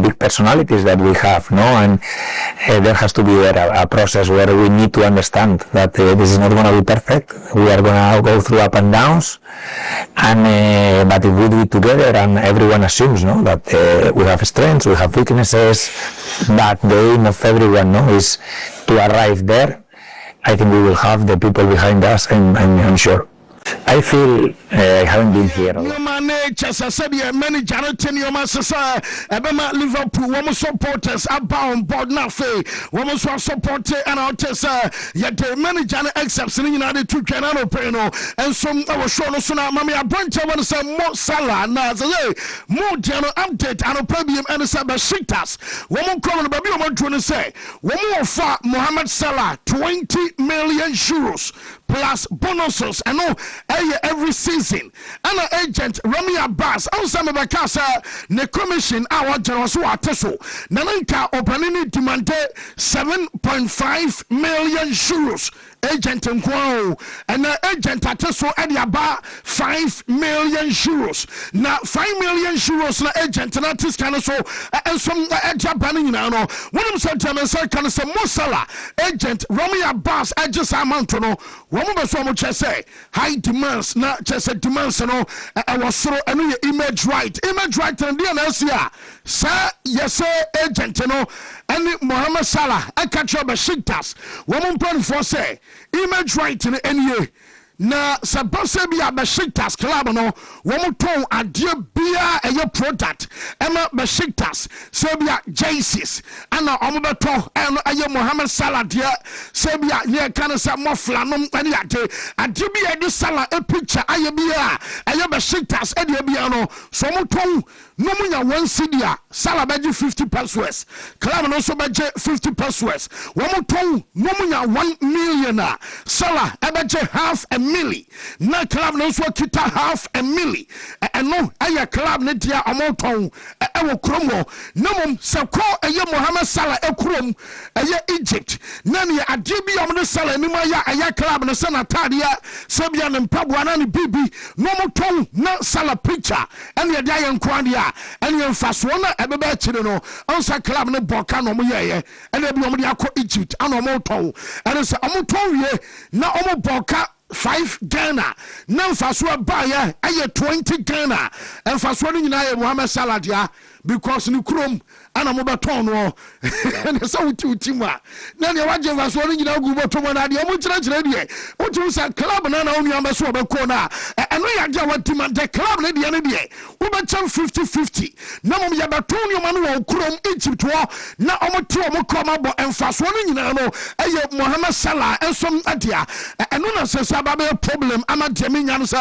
big personalities that we have, no, and there has to be a process where we need to understand that this is not going to be perfect. We are going to go through up and downs, and but if we do it together, and everyone assumes, no, that we have strengths, we have weaknesses, but the aim of everyone, no, is to arrive there. I think we will have the people behind us, I'm sure. I feel I haven't been here. Liverpool, woman supporters about on board now. Woman support and I'll tell yet the manager accepts in the United to Canada Peno and some our show no sooner. Mammy, I bunch of one say more Salah now. More general update and a premium and a Besiktas. Woman calling baby on to say woman for Mohamed Salah 20 million euros plus bonuses and no every season. And an agent Rami Abbas also me bakasa ne commission our general so ateso nananka opening demanded 7.5 million euros. Agent Nkwao and agent ateso edi aba 5 million euros. Now 5 million euros na agent na tis kind so and some agent banning now no when him said to me say can say Mosala agent Rami Abbas just amount no one be so much say high demands na just demands no I was so and image right and the here sir yes agent no and Mohamed Salah I catch up Besiktas woman plan for say image right in any na sabose bia Besiktas club no womo ton ade bia eye product ema Besiktas sebia jerseys ana omobeto eno aye Mohamed Salah de sebia ne kan sa mofla no ane ade bia de Salah e picture aye bia aye Besiktas ade bia no so mo ton no munya 1 cedi a Salah beje 50 pesos club no so beje 50 pesos womo ton no munya 1 million a Salah beje half a million na club no so kita half a million eno aya club ne dia omo ton e wo kromo na mom se ko eye Mohamed Salah e krom eye Egypt na ne ade bi omo ne Salah ni ma ya club no se na tadea se bia ne mpaboa na ne bibi no mo ton na Salah picture ene ye dia ye nkwade a ene mfaso na ebeba chire no onsa club ne boka no mo yeye ene bi omo dia ko Egypt ana omo ton ene se omo ton wie na omo boka 5 Ghana na mfaso ba ya aye 20 Ghana mfaso ni nyina ye Mohamed Salah dia because ni krom ana mo beton no na so wuti ma na ne waje mfaso ni nyina gu beton na de mo kire de wuti sa club na na onu ambe so be ko na eno ya ja wati man the club ne de wo be cham 50-50 na mo ya beton ni ma no wo krom Egypt wo na omo ti omo koma bo mfaso ni nyina no aye Mohamed Salah ensom adia eno na se ba be problem ama de me nyan se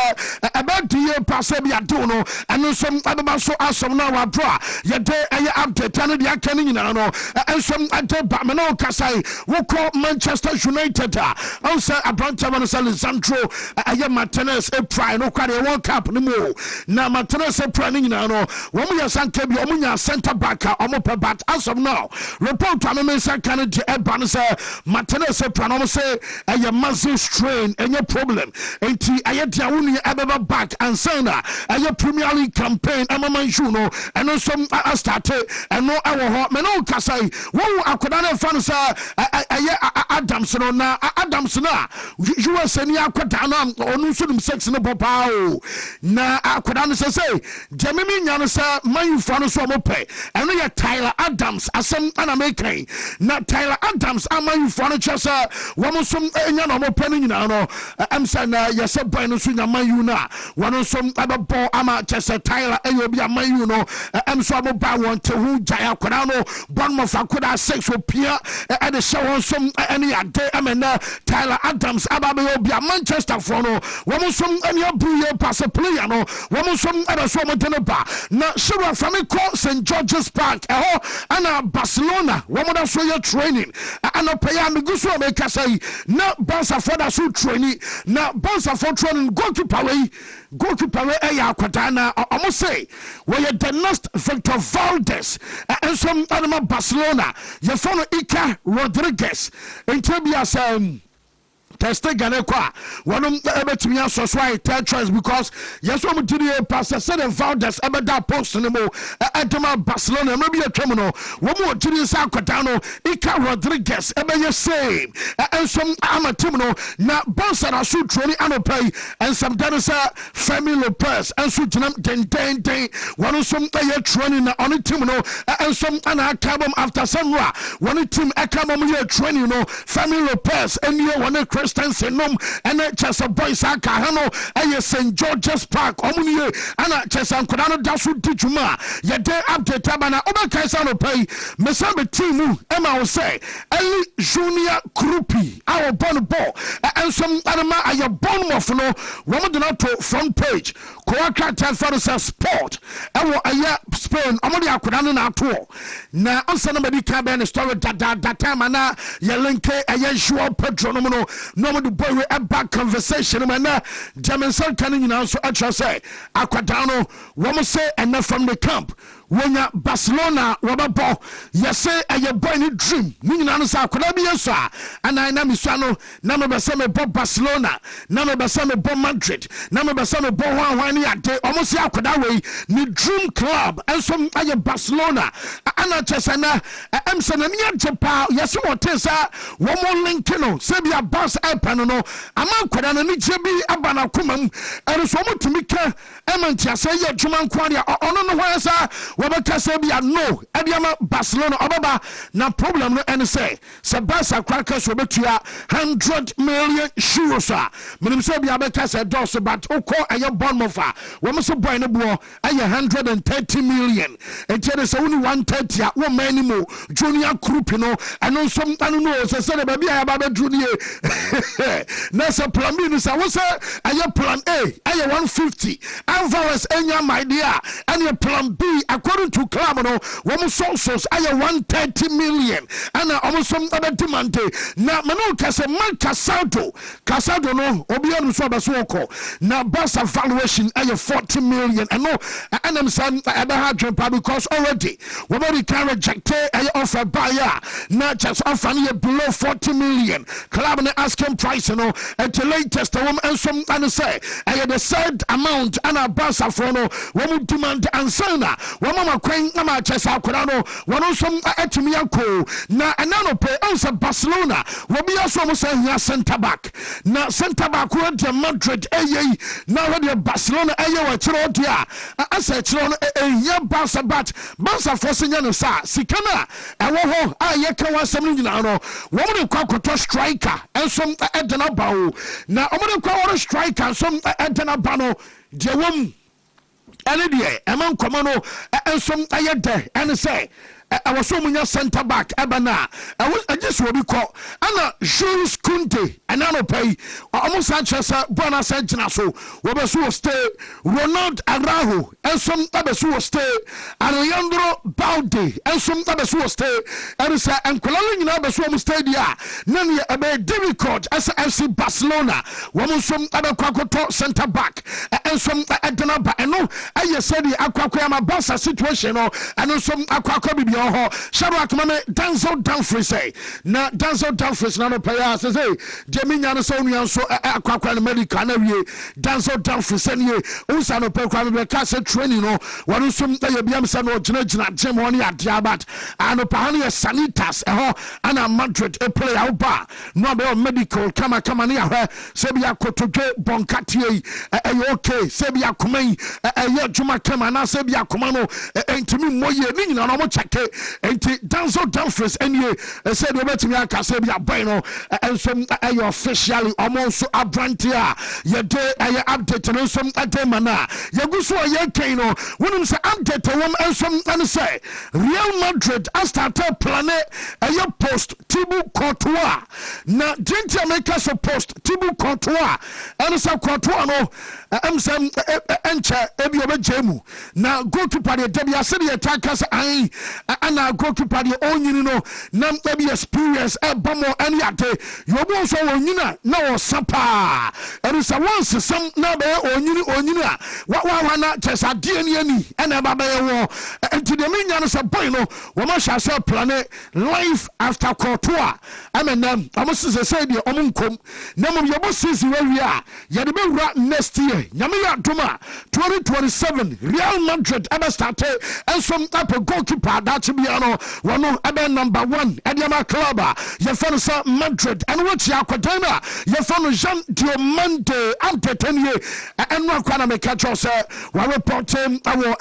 eba die passe bia do no eno som abeba so asom na wa draw ye de aye update anu de aka ni nyina no ensom ade ba me no kasai wo call Manchester United on say Abranta man say Lisandro aye Martinez e try no kwade World Cup ni mo na Martinez e try ni nyina no wo mo yasanka bi o mo nya center back o mo pe back asom now report am me say kan de e ban say Martinez e try no say aye muscle strain enye problem enti aye dia woni ebeba back and sana aye Premier League campaign amamanju no eno som start eno ewo ho me no kasai wo akoda na fa no sa aye Adams no na Adams na USA ni akoda na onu so dum sex no papa o na akoda no say jamimi nya no sa man fa no so mo pe eno ye Tyler Adams asem ana mekai na Tyler Adams aman fa no chesa wo mo som enya no mo pe ni nyina no am sana yese boy no so nya man yu na wono som ababo ama chesa Tyler eyo bi aman yu no am so abo ba won te hu jaya kwara no bon mo fa koda 6 opia e de show on some any ade amena Tyler Adams ababe obi Manchester for no womo som any abuye pass player no womo som ebe so mo tene ba na shiro fami ko St George's Park ana Barcelona womo da so your training ana paya me guso me kasai na Barca for da so training na Barca for training goalkeeper we eya akwata na omo say we the next Victor Valdez and some other Barcelona you follow Iker Rodriguez in Tobias Teste Gane kwa one ebetimi aso so I third choice because yes we did a pass said Valdez ebe da post no mo edema Barcelona maybe a twem no wo mo did sa kwata no Iker Rodriguez ebe ye same and some amatim no na Barca na so troni anopai and some dancer Femi Lopez and so jinam den one some ye training na on team no and some ana kabam after some one team akamam ye training no Femi Lopez and you one Senum and Chesa Boys Akahano, a St. George's Park, Omunie, and Chesa Kodano Dasu Tijuma, Yade Abde Tabana, Obakaisano Pay, Mesambe Timu, Emma will say, Eli Junior Krupi, our born ball, and some Adama, are your born mofuno, Romadonato front page, Coaca Telfasa Sport, Ewa Aya Spain, Omodia Kodano Nato. Now, on somebody can be a story that time, and Yalenke, a Yeshua Petronomo. No more the boy we have back conversation man na Jamaican can you so actually say Aquadano woman say and from the camp when Barcelona wababo yes say a boy ni dream ni nyina sa akoda bi yeso and I na misano na me be say me bo Barcelona na me be say me bo Madrid na me be say me bo wan ni ade almost akoda we ni dream club and some aye Barcelona ana chesana am say na ni ajepa yes what is one more link no say be a boss epano no ama akoda na ni jebi abana komam and so mutumi ka emantia say ye dwuma nkwade ono no hwan sa wɔbɛka sɛ bia no ɛdeama Barcelona ɔbɛba na problem no ɛne sɛ Barca kraka so wɔbɛtua 100 million euros a menim sɛ bia bɛka sɛ dɔso but wokɔ ɛyɛ Bournemouth a wɔm so boy no boɔ ɛyɛ 130 million ɛnti ɛde sɛ wone 130 a wɔma anim junior group no ɛno nso ano no sɛ sɛ baabi a yɛba bɛduru nie na sɛ plan B no sɛ wo sɛ ɛyɛ plan A ɛyɛ 150 Alvarez ɛnya my idea ɛne plan B according to club no wɔm sources ɛyɛ 130 million ɛna ɔmo so ɛbɛdemande na mene ka sɛ man Casado no obiara no so ɔbɛso wɔkɔ na Barca valuation ɛyɛ 40 million ɛno ɛnam sɛ ɛbɛha dwempa because already wɔbɛde can reject ɛyɛ offer buyer na just offer no yɛ below 40 million club no asking price no at the latest wɔm nsom ane sɛ ɛyɛ the said amount ana Barca for no wɔm demand ansana wɔm makwan na ma kyɛ sɛ akora no wɔn nsom atumi akɔ na ɛna no pɛ ɔnsɛ Barcelona wɔbi aso mo sɛ hia center back na center back wɔ de Madrid ɛyɛ na wɔ de Barcelona ɛyɛ wɔ kyerɛ ɔde a asɛ kyerɛ no ɛyɛ Barca but Barca for senya no sa sika na ɛwɔ hɔ a yɛka wɔ asɛm no nyinaa no wɔn de kɔ akɔtɔ striker ɛnsom ɛde na ba o na wɔn de kɔ wɔn striker nsom ɛde na ba no deɛ wɔm ɛne deɛ ɛma nkɔmɔ no ɛnsom ɛyɛ dɛ ɛne sɛ ɛwɔ so munya center back ɛbɛna ɛwɔ just obi kɔ ana Jules Kounde ɛna no pay ɔmo Sanchez bona sa gyina so wɔbɛso stay Ronald Araujo ɛnsom ɛbɛso stay Alejandro Balde ɛnsom ɛbɛso stay ɛresa ɛnkola nyina ɛbɛso ɔmo stay dia na ne ɛbɛ difficult as FC Barcelona wɔn nsom ɛbɛkɔ akɔtɔ center back ɛnsom ɛdena ba ɛno ɛyɛ sɛde akɔakɔ ama Barca situation no ɛno nsom akɔakɔ bibi Shadow Akmane Denzel Dumfries na Denzel Dumfries na no paya say Jemi nyane so nua so akwakwa na medical na wie Denzel Dumfries nie unsa no pekwa me ka say training no wonu som da ye biam say no gyina gym ho ne adia but ano pa ne sanitas ho ana Madrid a player ho ba no be medical kama ne ya say bia kotodwe bonkatie e okay say bia koman e adwuma kama na say bia koma no entimi moye ni nyina no mo cheke enti Denzel Dumfries enie said obetimi aka say bia boy no ensom ayo officially omonso abrantia ye dey aye update no ensom adema na ye guso ye kan no wonim say update wom ensom an say Real Madrid started plan aye post Thibaut Courtois na dintia make so post Thibaut Courtois en say Courtois no emsem enche ebi obejemu na goalkeeper de bia say the attackers ai ana goalkeeper de onyini no na ebi experience bamo any ate yobo so onyina na o sapa and say once some na be onyini a wa na chesa de ni ani ana ba be wo enti de menya no say boy no wo ma sha say plan life after Courtois amenam amose say de omunkom na mum yobo sisi we a ye de be wura next year nyame ya doma 2027 Real Madrid aba start and some type of goalkeeper that be no one number 1 Ediama club ye fan sa Madrid and what ya kwadana ye fan Jean Diomande Antetenie and no kwana me catch us we report him our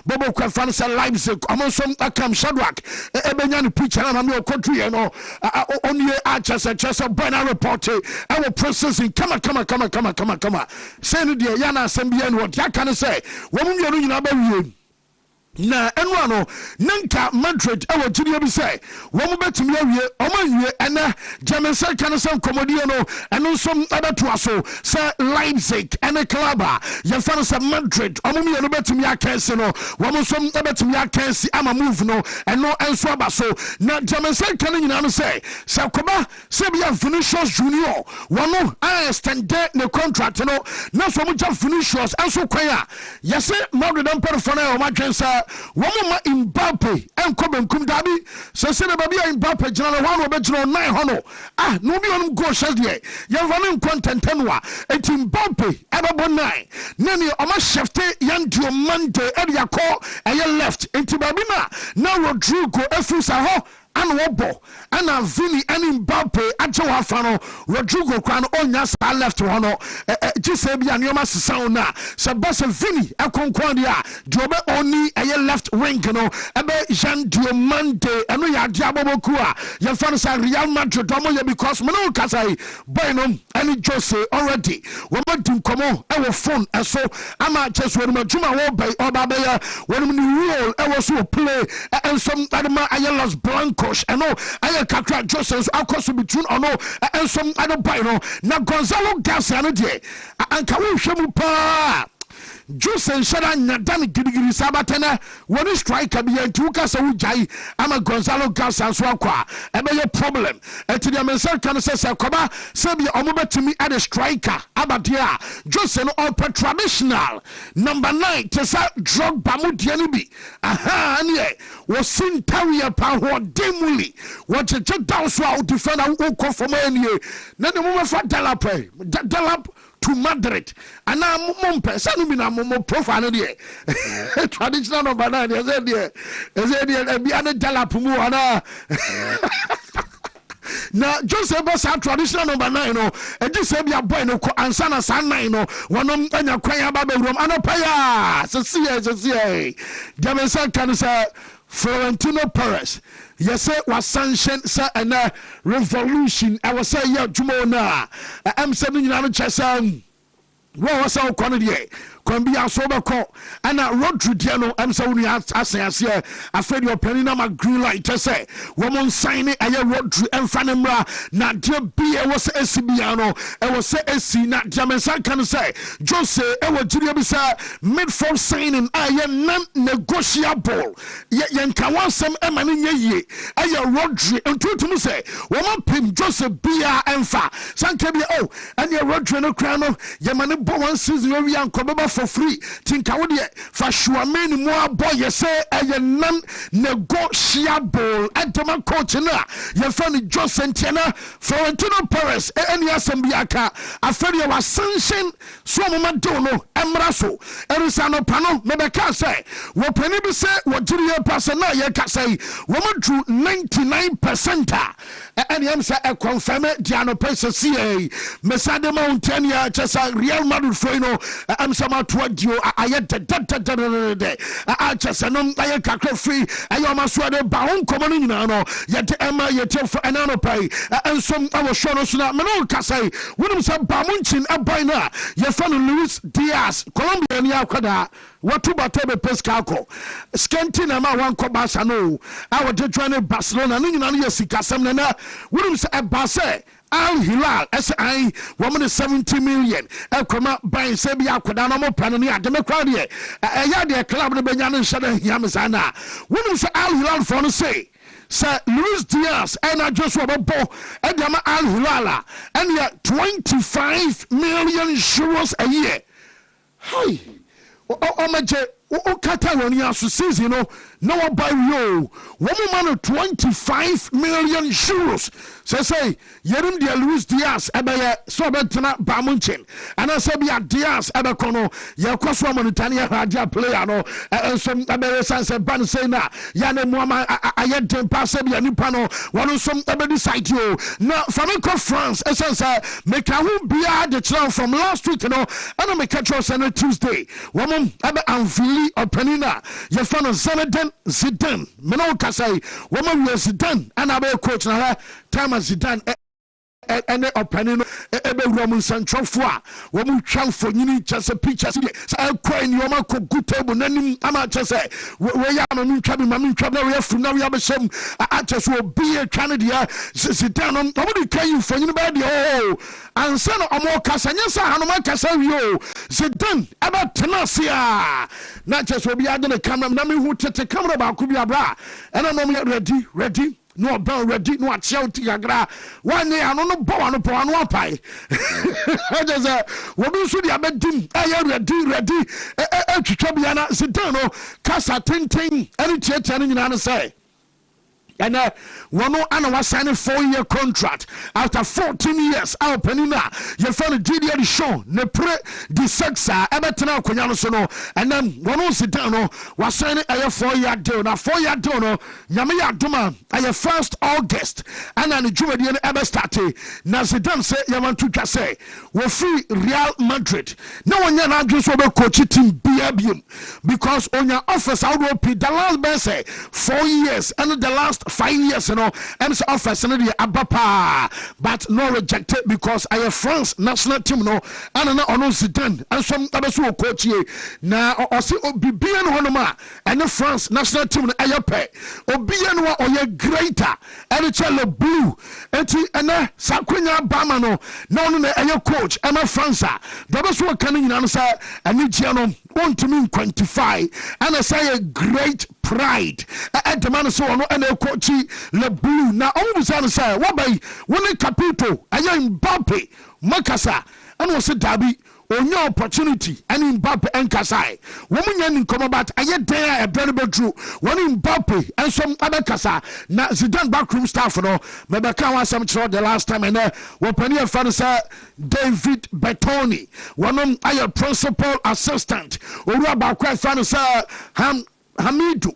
Bobo Kwafan sa Leipzig amosom akam Shadrack ebenya ni picture na me country no onye chesa bana report our processing come say no dia yana asembia no what ya kan say wo mu nyoro nyina ba wie na enwa no nanka Madrid ewo gidi obi say wo mu betumi awie omanwie ena German say kan say komodie no eno nsom abeto aso say Leipzig ene club ye fan say Madrid omumi no betumi akense no wo mu nsom betumi akense ama move no eno enso abaso na German say kan nyina no say koba say bia Vinicius Junior wo no extend the contract no na so mu ja Vinicius enso kwan a ye say Madrid don perform na o ma twensa Womama Mbappe enko benkum dabi se ne baby Mbappe gina no one obegina 9 hono no bi onum go share de ye vane contentenwa eti Mbappe ebebo 9 nani o ma shifte yandio Monday e yakọ eye left eti baby na Rodrigo efusa ho ana wɔbɔ ana Vini ɛne Mbappe agye wɔ afa no Rodrigo kora no ɔnya saa left hɔ no gye sɛ bi a nneɔma sesa wo no a sɛ ba sɛ Vini ɛkɔnkɔn deɛ a deɛ ɔbɛ ɔni ɛyɛ left wing no ɛbɛ Jean Diomande ɛno yɛ adeɛ abɔbɔku a yɛmfa no sɛ Real Madrid ɔmo yɛ because mene wo kasa yi boy no ɛne Jose already wɔma di nkɔmmɔ ɛwɔ phone ɛso ama kyɛ so wɔnom adwuma wɔbɛi ɔba bɛyɛ wɔnom ne role ɛwɔ so wɔ play ɛnsom ɛde ayɛ Los Blancos ɛno ayɛ kakra Jose nso akɔ so between ɔno ɛnsom ɛde boy no na Gonzalo Garcia no deɛ anka wohwɛ mu paa Jose nhyɛda nyadane girigiri saa batɛnɛ wɔne striker bi yɛnti woka sɛ wogyae ama Gonzalo Garcia nso akɔ a ɛbɛyɛ problem ɛnti deɛ mensa ka no sɛ kɔba sɛ bia ɔmo bɛtumi ade striker abadeɛ a Jose no ɔpɛ traditional number 9 te sɛ Drogba mu deɛ no bi aha neɛ wɔsi ntaweɛ pa hoɔden muli wɔgyegye daw so a wodefɛ na wokɔ fam anie na ne momɛfa Delap to Madrid and I'm Mompɛ sɛ no mo profile no deɛ traditional number 9 ɛsɛ deɛ bia ne Delap mu ana na Jose Bosa traditional number 9 no ɛgye sɛ bia boy no kɔ ansa na saa 9 no wɔnom anya kwan aba bɛwuram anɔpɛyɛ sɛsiɛ deɛ mensa ka no sɛ Florentino Perez yɛsɛ wasanhyɛn sɛ ɛnɛ revolution ɛwɔ sɛ yɛ adwuma no a ɛm sɛ no nyina no kyɛ sɛ wɔwɔ sɛ wokɔ no deɛ kwan bi aso bɛkɔ ɛna Rodri deɛ no ɛm sɛ wo nua asen aseɛ afei deɛ ɔpani no ma green light kyɛ sɛ wɔmo nsan ne ɛyɛ Rodri ɛmfa ne mmra na deɛ bi ɛwɔ sɛ ɛsi bia no ɛwɔ sɛ ɛsi na deɛ mensa ka no sɛ Jose ɛwɔ gyiriɛ bi sɛ midfield signing a ɛyɛ non-negotiable yɛnka wɔnsɛm ɛma no nyɛ yie ɛyɛ Rodri ntotom sɛ wɔma pem Jose bia ɛmfa sanka bia ɛneɛ Rodri no kora no yɛma ne bɔ 1 season awia nkɔbɛba for free tinka wo deɛ fa Shuameni mu abɔ yɛ sɛ ɛyɛ non-negotiable ɛdema coach no a yɛfa no Jose ntiana Florentino Perez ɛni asɛm bi aka afei deɛ wasanhyɛn so ɔmoma dew no ɛmmra so ɛresa no pa no mebɛka sɛ wɔpani bi sɛ wɔgyere yɛ pa sɛ na yɛka sɛ yi wɔma duru 99% a ɛneɛm sɛ ɛkɔmfɛme de anɔpɛ sɛsiɛ mesa de ma wo ntania kyɛ sɛ Real Madrid foi no ɛm sɛ matoa dio ayɛ dɛdɛdɛdɛdɛdɛ akyɛ sɛ no ayɛ kakra firi ɛyɛ ɔma so de ba ho nkɔmmɔ no nyinaa no yɛde ɛma yɛtiɛfo ɛne anɔpa yi ɛnsom ɛwɔ hwɛ no so na mene wo kasa yi wonim sɛ ba mo nkyin ɛbɔe no a yɛfa no Luis Diaz Colombia ni akwadaa watu bata bɛpɛ sika akɔ skenti na ma wankɔ Barca no a wɔde dwa ne Barcelona no nyina no yɛ sikasɛm no na wonim sɛ ɛba sɛ Al Hilal SI woman 70 million ekoma ban se bia akoda no mo plan ne ade me kwa de eya de club no benya no hye da hiam sana wonum se Al Hilal for no say Sir Luis Diaz and Joshua Bobo Edama Al Hilal and 25 million euros a year. Hi. Omaje o Catalonia season no buy you. Woman 25 million euros. Say yerim dia Luis Diaz ebeye so betena Bamunchen and I say bia Diaz ebekono ye kwaso Mauritania hadia player no ensom ebere sanse ban say na ya ne muama ayeden pass bia nipa no wono som ebe decide you na famiko France esense make a hu bia the channel from last week no and make catch us on Tuesday woman ebe anfili openina ye fan Zinedine Zidane me no kasai woman we Zidane and abe coach na time Zidane ene opani no ebe wura centralfo a wo mu twamfo nyini chese pictures de say kwai ni o ma ko good table nanim ama chese we ya ma mu twa bi ma mu twa na we afu na we abesem a chese obi e twa ne de Zidane no wo de kan fo nyini ba de ansa no omo kasa nyesa hanoma kasa wi Zidane aba tenase a na chese obi ade ne camera na me hu tete camera ba ko bi abra ena no me ready no about ready no achia tiagra one day ano no bo ano po ano apai I just we be so dia bedim ready twitwa bia na Zidane no kasa tenten ani tietia no nyina no say and one and was signing 4-year contract after 14 years. Our penina, your friend Didier Show, ne pre di sexa, Everton Quayano Sono, and then one Sitano was signing a 4-year deal. Now 4-year deal, Yamia Duma, a 1st August, and then the Jumadian ever started. Now Zidane say, Yamantuka say, we're free Real Madrid. No one yana just over coaching team BABM because on your office, I will be the last best 4 years and the last 5 years, MC office and the Abapa, but no rejected because I have France national team, and on Zidane and some others who coach ye now or see Obian Honoma and the France national team Ayape Obian or your greater and it's a blue and Saquina Bamano, known as your coach, Emma Franca. The best one coming in answer and Nigiano want to mean quantify and I say a great pride at the man so and a coach Le Blue. Now always answer what by one Caputo, I am Mbappe, Makasa, and was a derby. On your opportunity and Mbappe and Kasai. Woman in come about I yet there a very true one Mbappe and some other Kasa. Now Zidane backroom staff no Mebeka was some the last time and Wapania Fanasa David Bertoni. One of our principal assistant. Uraba Fanasa Hamidu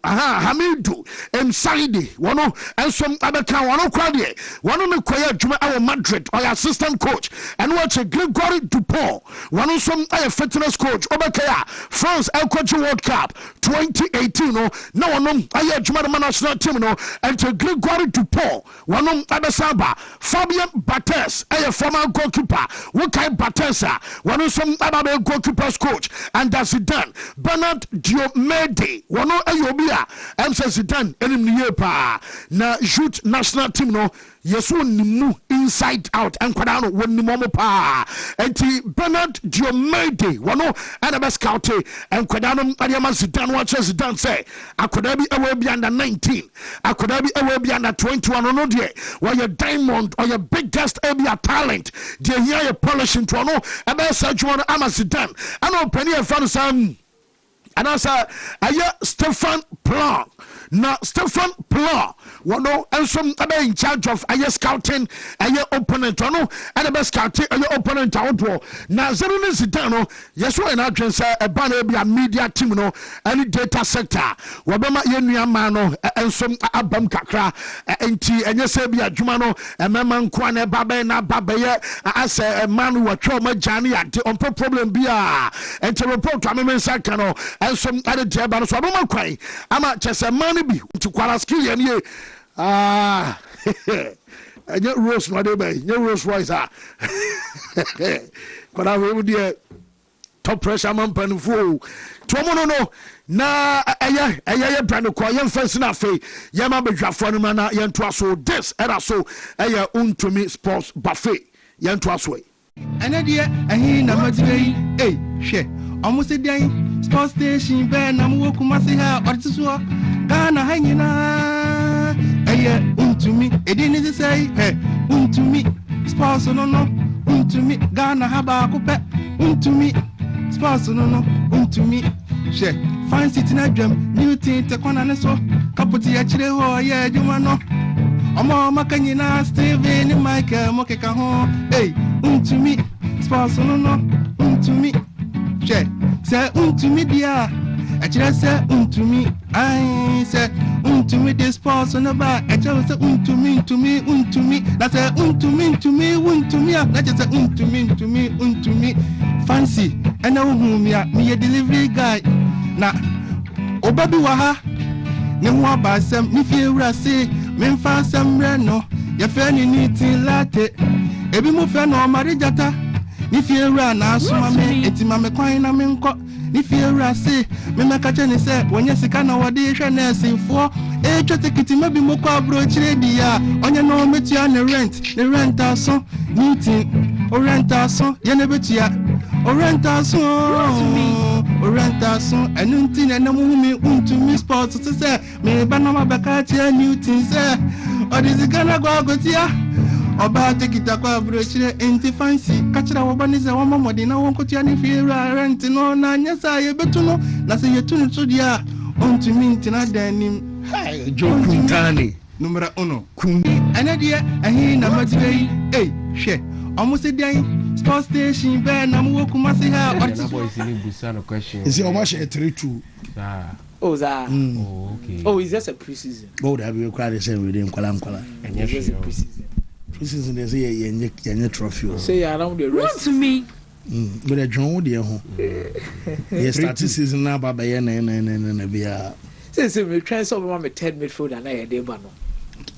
Saidi one and some other town one of the quiet Juma our Madrid or assistant coach and watch a Gregory Dupont one of some fitness coach Obakaya France El Coach World Cup 2018 no one I Juma national team and to Gregory Dupont one of other Saba Fabian Bates a former goalkeeper Wakai Batesa one of some other goalkeepers coach and that's done Bernard Diomede one no ayobia am says done enim pa na youth national team no yeso nimu inside out and kwada no wonni momo pa enti Bernard Diomede wono and best scout and kwada no adiama Zidane watch Zidane say akoda bi ewe bi under 19 akoda bi ewe bi under 21 no de where your diamond or your biggest area talent de here your polishing to no e be search one am Zidane and open here fan sam. And as Stefan Plan. Now Stefan Plan, one and some other in charge of scouting your opponent, and the best scouting your opponent outdoor. Now Zerun Zidane, yes, when I can say a banner be a media team, no, any data sector, Wabama Yeniamano, and some Abam Kakra, and T, and yes, be a Jumano, and Maman Kwane Babena Babaya, as a man who was trauma Johnny on problem be and to report to Amen Sakano, and some other Jabano, so I'm okay. I'm just a man. To Kwalaski and ye and yet Rose my baby, your Rose Royce are but I will be top pressure man pen fool. Tomono na aya brand ko yam first na fe yama bedwafo no na yentoa so this era so aya Wontumi sports buffet yentoa so ene de ahin na madwei hwe almost a day sports station be na mo kumase ha ortiso Ghana hangina Wontumi edini say Wontumi sports no Wontumi Ghana haba kope Wontumi sports no Wontumi she fine city na dwam new thing te kwana ne so kapoti ya chire ho ya adwuma no omo makanyina Steven Michael mokeka ho Wontumi sports no Wontumi she say Wontumi dia actually say Wontumi I say Wontumi this sports on the back actually say Wontumi that's say Wontumi that just say Wontumi fancy and now me a delivery guy na obabi waha ne ho abasem me fiewura say me fa sam re no ye fa ni nitin latte ebi mo fa no marijata ni fiewura na asoma me etima me kwan na me nko ni fiewura say me meka chene say wonye sika na wode hwe na asinfo twete kitima bi mokọ abro chire di ya onye no metua ne rent aso nitin o rent aso ye ne betua o rent aso enunti na na muhumi Wontumi sports to say me ba na mabeka tia nitin say odizika na gwagotia oba tekita kwa brochire enti fancy kachira wobanize wamamodi na wonkotia ni fiera rent no na nyesa ye betu no na se yetu no dia Wontumi ntina danim Joe Kuntani numero 1 kumbi ene de ahin na madiwe hwe almost a day sports station ben na mo kuma se ha na boy is in busa no question is it almost a 3-2 oh that oh okay oh is just a preseason bold have you cried the same with him kwala and just a preseason they say yenye trophy say around the rest to me but a John de ho yes start season na baba ye na bia say we try so me third midfielder na ye dey ba no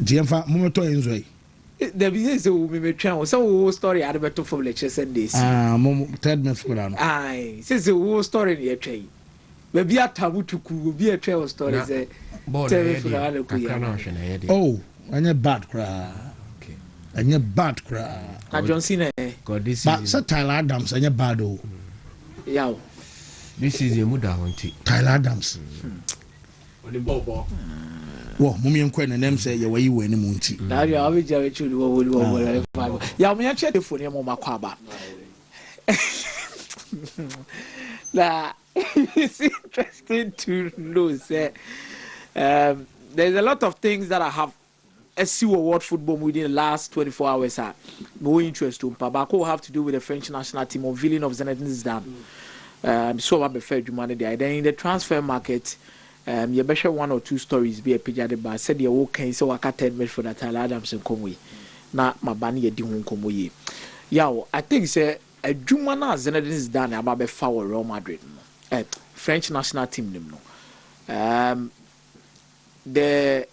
Diemfa mometo enjoy there be say we try so story at better for lecture Sundays third midfielder no ai say wo story na ye twai ba bia tabu tuku bi a twai story say oh anya bad cry okay anya bad cry na John Cena God this but so Tyler Adams anya bad oh yeah this is a muda hunti Tyler Adams oni bobo wo mummy nkwa na nem say ye wayi we ni munti na ya we ja we chudi wo ya me ya the phone mo makwa ba la it's interesting to know say there's a lot of things that I have SC World Football within the last 24 hours are more interesting. Pabako have to do with the French national team or villain of Zinedine Zidane. So I'm a fair humanity. Then in the transfer market, you better 1 or 2 stories be a page at the bar. Said you okay, so I can't tell me for that Tyler Adams and Conway. Na my bani ye di hun komoye. Yeah, I think say a Jumana Zinedine Zidane about be foul Real Madrid. French national team them no. The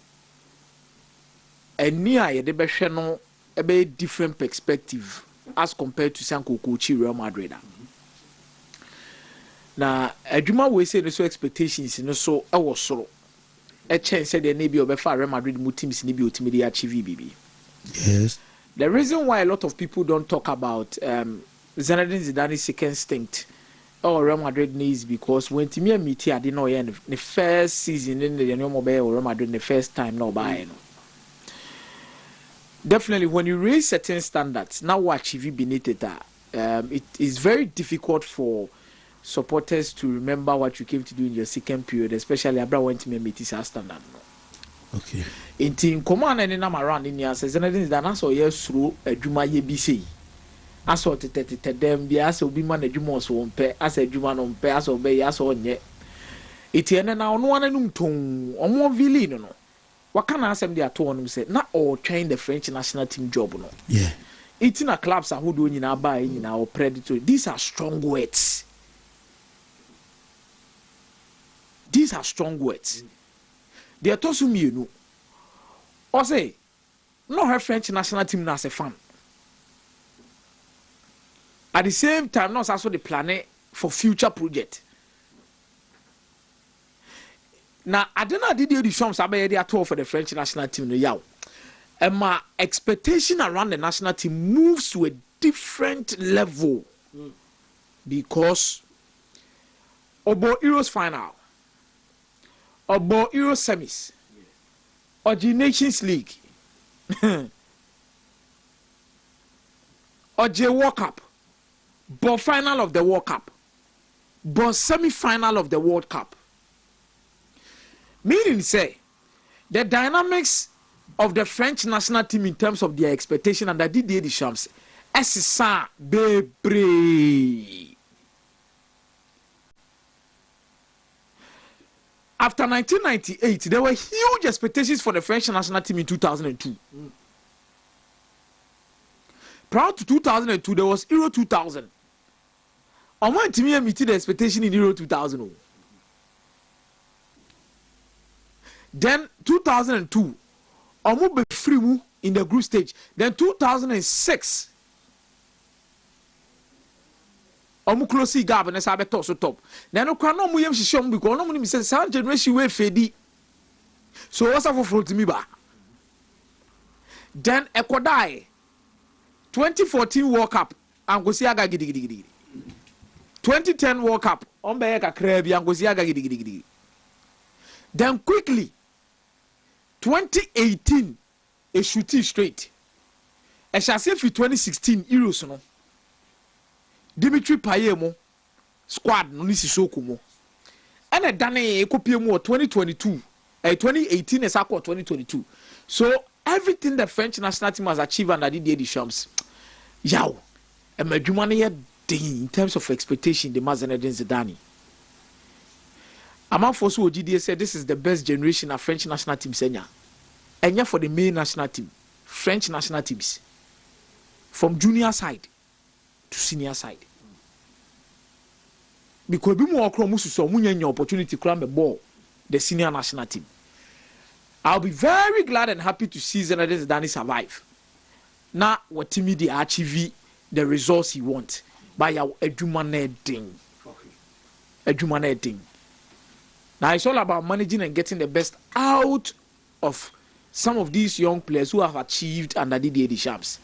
near ye de be hwe no e be different perspective as compared to Sanko coach Real Madrid. Na adwuma we say no so expectations no so e wo soro. E chance say the na bi obefa Real Madrid mu teams ni bi otimi dey achieve bibi. Yes. The reason why a lot of people don't talk about Zinedine Zidane's second stint or Real Madrid needs because when Timmy meet I didn't know the first season in the Real Madrid the first time no buy no. Definitely when you raise certain standards now what achieve beneath it it is very difficult for supporters to remember what you came to do in your second period, especially Abra when Timmy meet his standard no. Okay. In team command and number around in here says Zinedine Zidane so yes through a Juma YBC. As what them be as be man a Juma so on as a Juma on pay as obey as on yet. It now no one and tone or more villain no. What can I say? They are told say not all train the French national team job no. Yeah. It's in a clubs are who do in our buy in our predatory. These are strong words. These are strong words. They are told to me you know. Or say no her French national team as a fan. At the same time, not also the planning for future project. Now, I don't know did the songs about the tour for the French national team. And my expectation around the national team moves to a different level because about Euros final, about Euro semis, or the Nations League, or the World Cup. But final of the World Cup, but semi-final of the World Cup. Meaning say, the dynamics of the French national team in terms of their expectation and the Didier Deschamps, SSA Bebre. After 1998, there were huge expectations for the French national team in 2002. Prior to 2002, there was Euro 2000. I want to meet the expectation in Euro 2000. Then 2002, I will be free in the group stage. Then 2006, I will close the gap and I will toss the top. Then I can't know because no one says some generation will fade. So what's up for me back? Then Ecuador 2014 World Cup and go see aga gidi. 2010 World Cup on Bayaka Krebi and go see aga gidi. Then quickly 2018 a shooting straight. I shall say for 2016 Euros no. Dimitri Payet mo squad no nisi soku mo. And a dane e kopie mo 2022 2018 is akọ 2022. So everything the French national team has achieved under Didier Deschamps, yow, and Medjumani in terms of expectation, the Zinedine Zidane. Among force who Didier said this is the best generation of French national team senior. And yeah, for the main national team, French national teams, from junior side to senior side. Because we more musu so munya opportunity to climb the ball, the senior national team. I'll be very glad and happy to see Zinedine Zidane survive. Now, what Timmy the achieve the results he wants by our edumaneding. Now it's all about managing and getting the best out of some of these young players who have achieved under Didier Deschamps.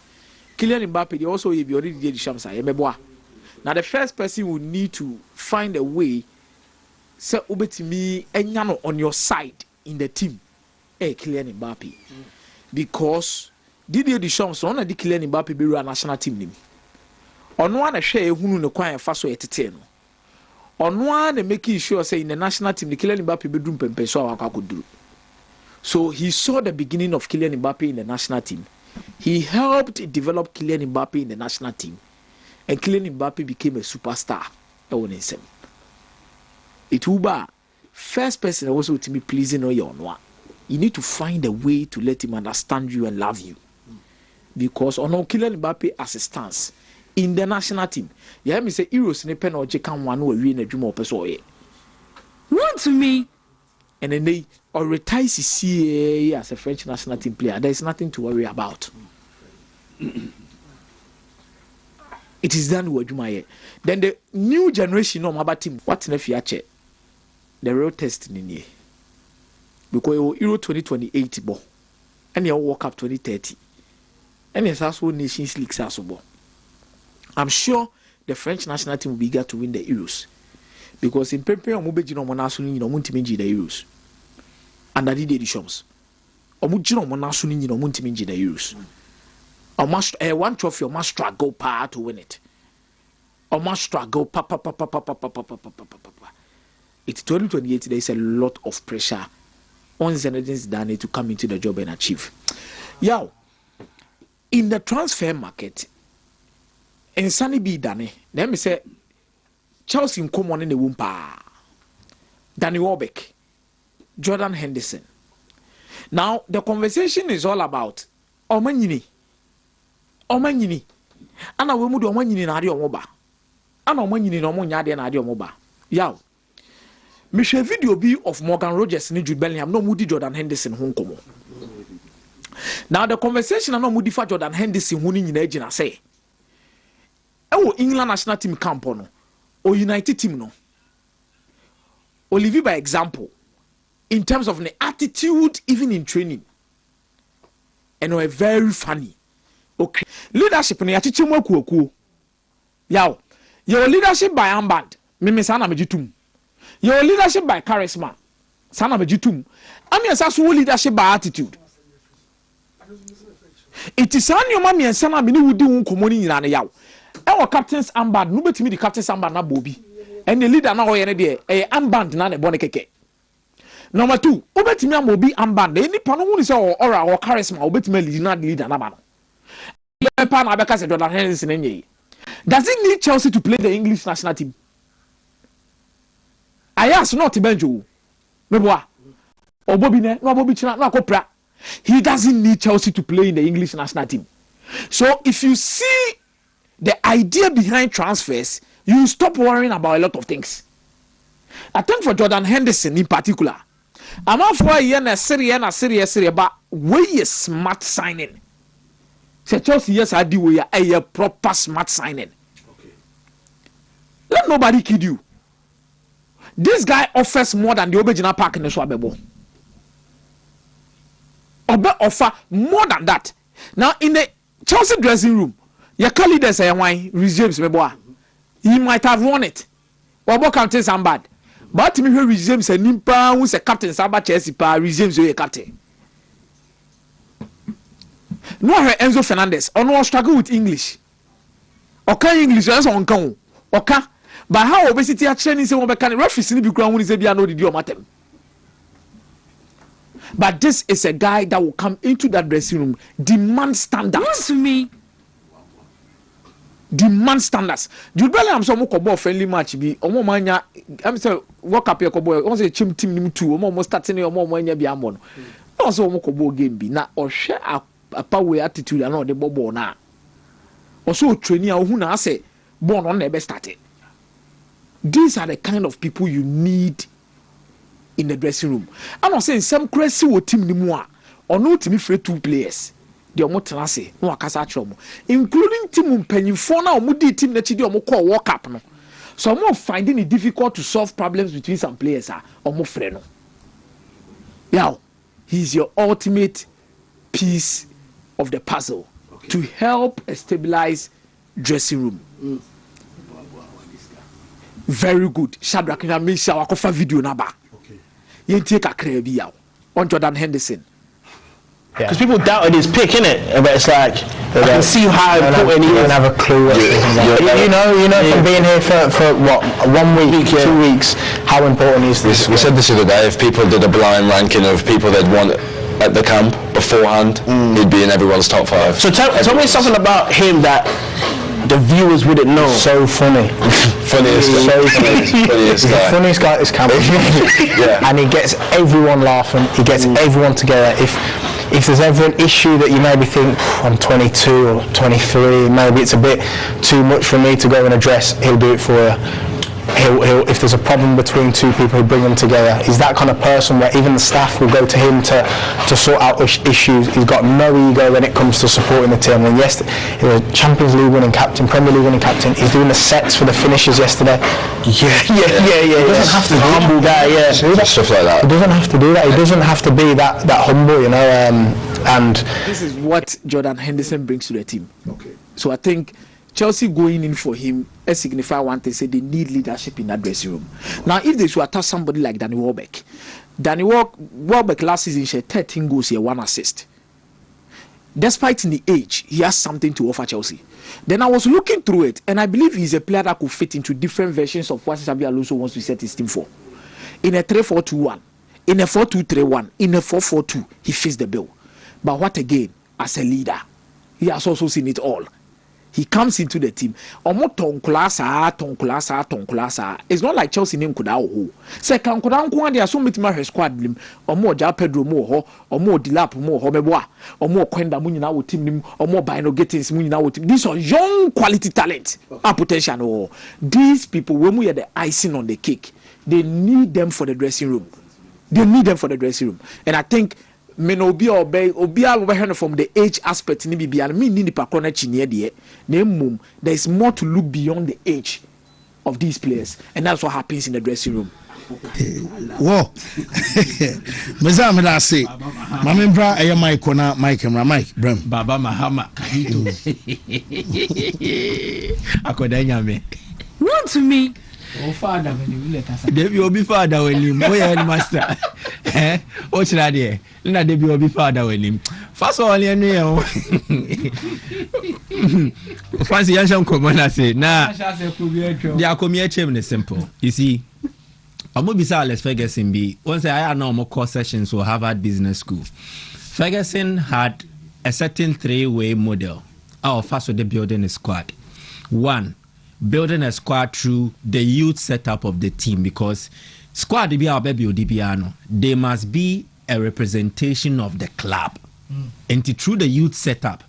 Kylian Mbappe, they also have already Didier Deschamps. Now the first person will need to find a way say ubetimi enyano on your side in the team. Kylian Mbappe. Because Didier Deschamps on the Kylian Mbappe be a national team name. On one share ehunu no kwan fa so etete no. On one making sure say in the national team the Kylian Mbappe be drum pempe so akakuduru. So he saw the beginning of Kylian Mbappe in the national team. He helped develop Kylian Mbappe in the national team. And Kylian Mbappe became a superstar. It will be first person also to be pleasing on your one. You need to find a way to let him understand you and love you. Because on Kylian Mbappe as a stance in the national team, you hear me say Euros ne pen or Jekan one who win a dream of person. Wontumi, and then they or retire CCA as a French national team player. There is nothing to worry about. It is done with Jumaye. Then the new generation of Maba team, what's in the the real test in the because Euro 2028 ball, and your World Cup 2030, and it's also Nations League ball. I'm sure the French national team will be eager to win the Euros because in Pepe or Mubejino Monasuni, Muntiminji the Euros, and I did the Deschamps. Omujino Monasuni, Muntiminji the Euros. Or must one trophy or must struggle to win it. Or must struggle It's 2028. There is a lot of pressure on Zinedine Zidane to come into the job and achieve. Yo, in the transfer market, in Sunny B Dane, let me say Chelsea in common in the Wumpa, Danny Warbeck, Jordan Henderson. Now the conversation is all about Omanyini. Ana we mu do omanyini na ade omoba ana omanyini na omo nya de na ade omoba yaw me hwe video bi of Morgan Rogers ni Jude Bellingham no mu di Jordan Henderson ho nkomo. Now the conversation no mu di fa Jordan Henderson ho ni nyina agina say ewo England national team camp no o United team no Olivier by example in terms of the attitude even in training and we're very funny. Okay. Leadership ni achichi mu akuokuo. Yaw. Your leadership by armband. Mimi sana mejitum. Your leadership by charisma. Sana mejitum. Ami asaso leadership by attitude. It is an your mami and sana mini wudi un komoni nyina na yaw. Ewo captain's armband, no betimi the captain's armband na bobi. And the leader na hoye ne de armband na ne bone keke. Number 2, obetimi amobi armband. Any pano hu ni say aura or charisma obetimi leader na ba no. Does it need Chelsea to play the English national team? I ask not Benjo. Meboa. Or Bobby ne, no Bobby China, no Copra. He doesn't need Chelsea to play in the English national team. So if you see the idea behind transfers, you stop worrying about a lot of things. I think for Jordan Henderson in particular, I'm not for a year and a serious, but way is smart signing. Say Chelsea, yes, I do. A proper smart signing. Okay. Let nobody kid you. This guy offers more than the original park in the Swabebo. Obe offer more than that. Now in the Chelsea dressing room, your colleague say why resumes Meboa. He might have won it. Obo captain Sambad. But me who resumes a nimpa who's a captain Samba Chelsea pa resumes a captain. No Enzo Fernandez or no struggle with English. Okay, English is on count. Okay, but how obesity are training say we can referee ni bi kura woni say bia no didi o matem. But this is a guy that will come into that dressing room, demand standards. To me. Demand standards. Jude Bellingham so mo kobo friendly match bi omo manya am say World Cup kobo on say team nim 2 omo starting omo manya bi ambo no. No so omo kobo game bi na ohwe apa way attitude na o de bobo na. Also training a hu na say born on never started. These are the kind of people you need in the dressing room. And I'm saying some crazy wo team ni mu a ono timi free 2 players. The omo tenase no akasa chomo including team mpanyimfo na omo di team na chi di omo call World Cup no. So omo finding it difficult to solve problems between some players omo frɛ no. Now, he's your ultimate piece of the puzzle to help stabilize dressing room. Very good. Shadrack na me sha wakofa video na ba. Okay. Yentie kakra bi yaw on Jordan Henderson. Because people doubted his pick, innit? But it's like, I can see how important he is. You don't have a clue what you know from being here for what, 1 week, 2 weeks, how important is this? We said this the other day, if people did a blind ranking of people they'd want at the camp beforehand, he'd be in everyone's top 5. So tell me something about him that the viewers wouldn't know. So funny. Funniest guy. Funniest guy at this camp. Yeah. And he gets everyone laughing, he gets everyone together. If there's ever an issue that you maybe think, I'm 22 or 23, maybe it's a bit too much for me to go and address, he'll do it for you. He'll if there's a problem between 2 people, he'll bring them together. He's that kind of person where even the staff will go to him to sort out issues. He's got no ego when it comes to supporting the team. And yes, he was Champions League winning captain, Premier League winning captain. He's doing the sets for the finishes yesterday. Yeah. He doesn't have to be a humble guy. Yeah, stuff like that. He doesn't have to do that. He doesn't have to be that humble, you know. And this is what Jordan Henderson brings to the team. Okay. So I think Chelsea going in for him signify one thing, say they need leadership in that dressing room. Now, if they should attack somebody like Danny Welbeck last season shared 13 goals here, 1 assist. Despite the age, he has something to offer Chelsea. Then I was looking through it, and I believe he's a player that could fit into different versions of what Xabi Alonso wants to set his team for. In a 3-4-2-1, in a 4-2-3-1, in a 4-4-2, he fits the bill. But what again? As a leader, he has also seen it all. He comes into the team. It's not like Chelsea name could have. Say can could have there so many my squad lim or more Ja Pedro more or more Dilap more Homeboa or more Quenda Munina with team or more Bino Gettings Munina with team. These are young quality talent. Potential. These people, when we are the icing on the cake, they need them for the dressing room. And I think men obi from the age aspect ni bibia me ni nipa kro na chinie de na mum there is more to look beyond the age of these players, and that's what happens in the dressing room. Whoa. Meza me da say mama mbra eye mic na mic brem Baba Mahama akoda nyame Wontumi. Oh, father, when you let us. Debbie will be father when him. Oh, yeah, master. What's that there? Let Debbie will be father when him. First of all, you know, Fancy Yansham Commander say, nah, they are coming here simple. You see, I'm going to be Alex Ferguson be. Once I had no more course sessions for Harvard Business School. Ferguson had a certain 3-way model. Our first of the building a squad. 1. Building a squad through the youth setup of the team, because squad they must be a representation of the club. And through the youth setup,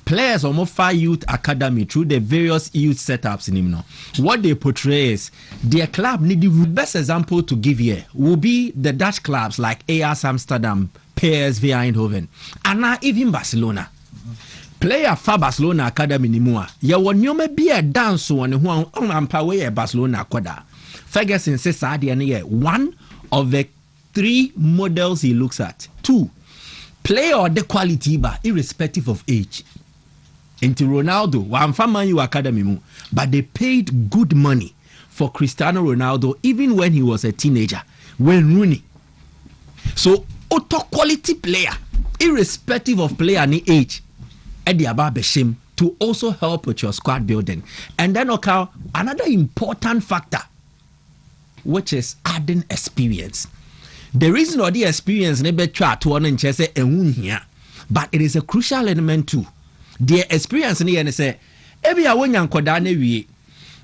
players almost 5 youth academy through the various youth setups in him. What they portray is their club need the best example to give here will be the Dutch clubs like AS Amsterdam, PSV Eindhoven, and now even Barcelona. Player for Barcelona Academy ni mua. Ya wanyome be a dance one who ampawe Barcelona kwada. Ferguson says one of the 3 models he looks at. 2, player the quality bar irrespective of age. Into Ronaldo, one from Man U Academy mu, but they paid good money for Cristiano Ronaldo even when he was a teenager. When Rooney. So auto quality player irrespective of player ni age. To also help with your squad building. And then another important factor, which is adding experience. The reason or the experience never try to one and say here, but it is a crucial element too. The experience in the say every when you are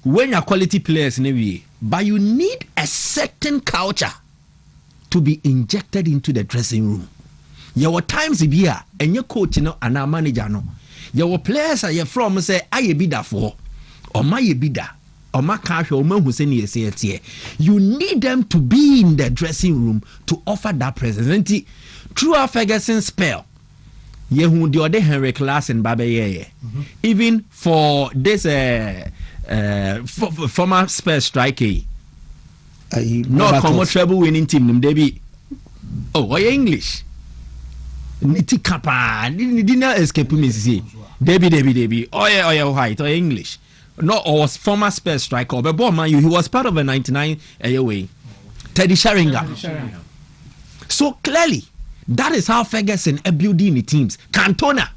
when your quality players in but you need a certain culture to be injected into the dressing room. Your times here and your coach and our manager no. Your players are from say I be that for or my bida or my cash or man who say you need them to be in the dressing room to offer that presence. Through our Ferguson spell, who the other Henry Class and Babe even for this former Spurs striker, no common treble winning team, Debbie. Oh, English. Niti kapa, didn't escape me. Debbie. Oh yeah, white or English. No, or was former Spurs striker, but man, he was part of a 99 away. Teddy Sheringham. So clearly, that is how Ferguson building the teams. Cantona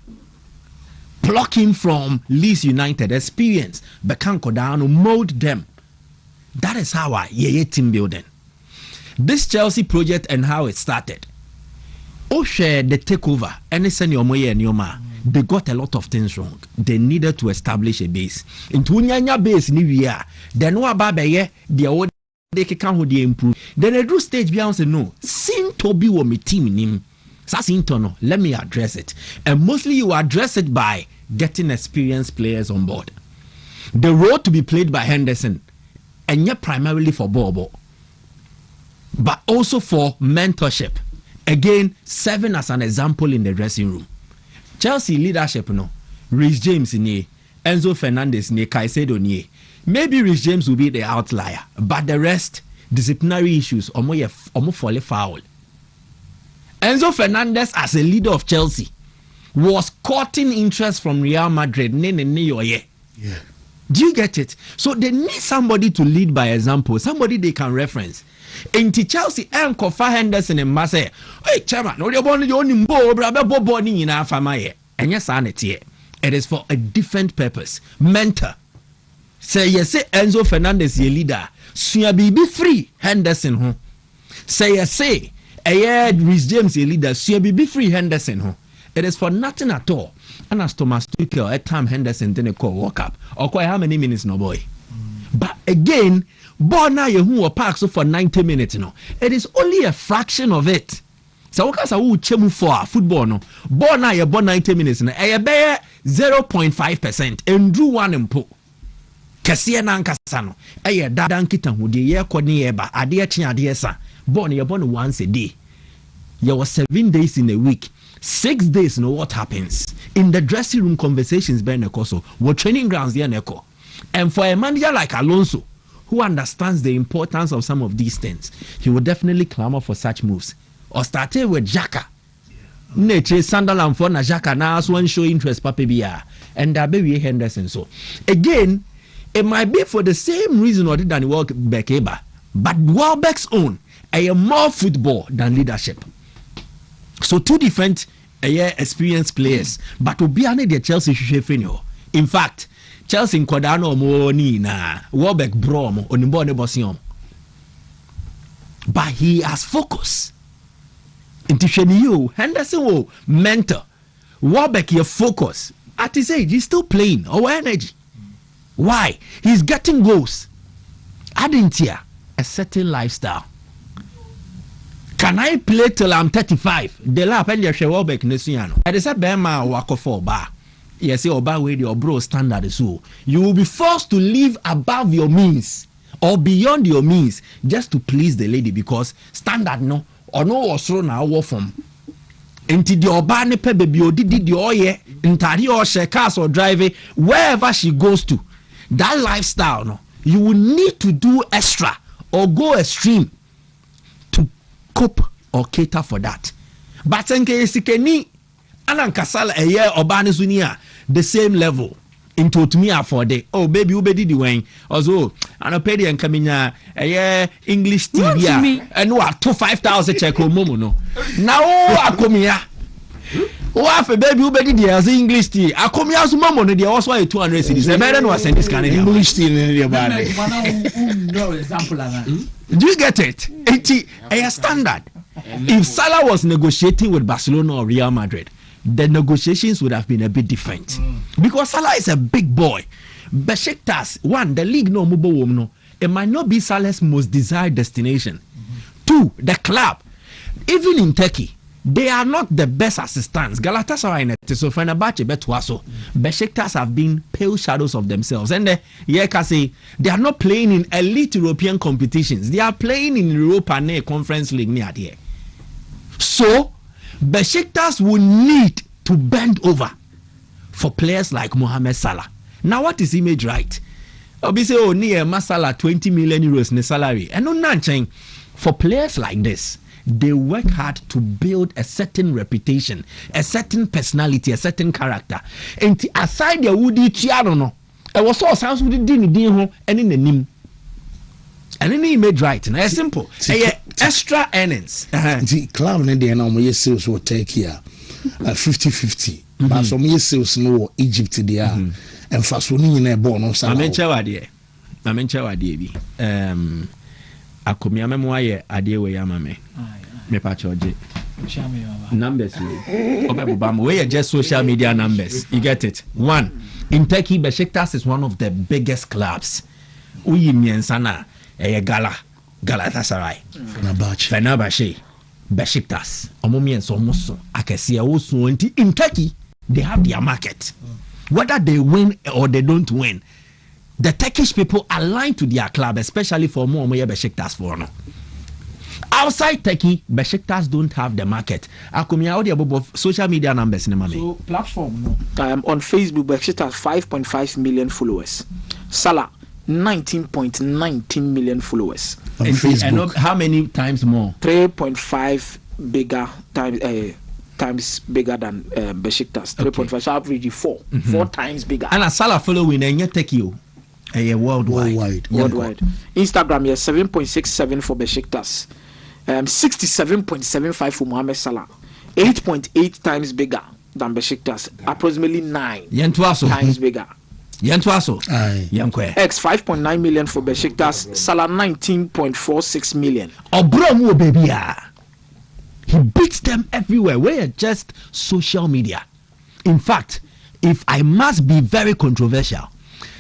pluck him from Leeds United experience, but can go down and mold them. That is how team building. This Chelsea project and how it started. Share the takeover and they got a lot of things wrong. They needed to establish a base. Into nyanya base ni wia. Then what babaye the old they can hold the improve. Then a drew stage beyond say no. Sin to be what me team nim. Sasintono. Let me address it. And mostly you address it by getting experienced players on board. The role to be played by Henderson, and yet primarily for Bobo, but also for mentorship. Again, serving as an example in the dressing room. Chelsea leadership, Reece James nie, Enzo Fernandez nie, Caicedo nie. Maybe Reece James will be the outlier, but the rest, disciplinary issues, almost fall foul. Enzo Fernandez, as a leader of Chelsea, was courting interest from Real Madrid. Yeah. Do you get it? So they need somebody to lead by example, somebody they can reference. In Chelsea, and Kofa Henderson and Masse, hey, chairman, no, you're born your own boy, brother, Boboni in our family. And yes, it is for a different purpose. Mentor. Say, yes, say Enzo Fernandez, your leader. So be free, Henderson, huh? Say, yes, say, Reece James, your leader. So be free, Henderson, huh? It is for nothing at all. And as Thomas Tuchel, at time Henderson didn't call walk up. Or quite how many minutes, no boy. But again, Bona who park so for 90 minutes, it is only a fraction of it. So what can we chemu for football? No, Bona you born 90 minutes, no, a bear 0.5%, and drew one and po. Kasia nankasano, a dadan kita who the year koni eba, adia chin adia sa, born you born once a day. You was 7 days in a week. 6 days, know what happens in the dressing room conversations. Ben Nekoso, what training grounds there Neko, and for a manager like Alonso, who understands the importance of some of these things, he would definitely clamor for such moves. Or started with Xhaka. Nature Sunderland for na Xhaka now as one show interest Pape Biya and baby Henderson. So again, it might be for the same reason or than Welbeck Eba, but Welbeck's own a more football than leadership. So two different experienced players, but to be the Chelsea should. In fact, Chelsea in Kodano Moni na Welbeck Brom Onibone Bosion. But he has focus. Into you, Henderson will mentor. Welbeck your focus. At his age, he's still playing. Our energy. Why? He's getting goals. Adding here a certain lifestyle. Can I play till I'm 35? The lap and your Welbeck Nesiano. I said Bema wako for bar. Yes, your bar with your bro standard so you will be forced to live above your means or beyond your means just to please the lady because standard no or no was thrown our from. Into the urbane pe baby or did the oye intari or she cars or driving wherever she goes to. That lifestyle no you will need to do extra or go extreme to cope or cater for that. But in case you Anankasala a year or Banisunia, the same level. Into to me for the baby, ubedi the wing. Also, and a pedi and Camina a year English TV and what 5,000 check or momo no. Now I come here. What a baby ubedi the as English tea. I come here as momo, they also 200 cities. The better was in this kind of English tea in the body. Do you get it? 80 a standard. if Salah was negotiating with Barcelona or Real Madrid, the negotiations would have been a bit different. Because Salah is a big boy. Besiktas, one, the league no mubo no. It might not be Salah's most desired destination. Two, the club. Even in Turkey, they are not the best assistants. Galatasaray and Fenerbahce Betwaso. Besiktas have been pale shadows of themselves. And they are not playing in elite European competitions. They are playing in Europa and Conference League near there. So, Besiktas will need to bend over for players like Mohamed Salah. Now, what is image right? Obviously, near Masala 20 million euros in salary. And no nothing for players like this. They work hard to build a certain reputation, a certain personality, a certain character. And aside the woody chiarono, I was so sounds with the din and in the nim. And any image right, and it's simple. Extra earnings. The club in the end, sales will take here 50-50. But some years sales no Egypt there. And fast running in a bonus. I mention what dear. Akomia memoye ade we yamame me pa choje numbers we just social media numbers, you get it. One, in Turkey, Besiktas is one of the biggest clubs. Uyi miensana Galatasaray, Fenerbahce, Besiktas omomienso omoso akesia osu nti. In Turkey they have their market, whether they win or they don't win. The Turkish people align to their club, especially for more Besiktas for no. Outside Turkey, Besiktas don't have the market. Social media numbers. So platform no. On Facebook, Besiktas 5.5 million followers. Salah 19.19 million followers. On Facebook. And how many times more? 3.5 bigger times bigger than Besiktas. 3.5. So average 4 times bigger. And a Salah following and Turkey. Worldwide. Instagram, 7.67 for Besiktas, 67.75 for Mohamed Salah, 8.8 times bigger than Besiktas, approximately 9 times bigger. X 5.9 million for Besiktas, Salah 19.46 million. Obromo baby, he beats them everywhere. We're just social media. In fact, if I must be very controversial,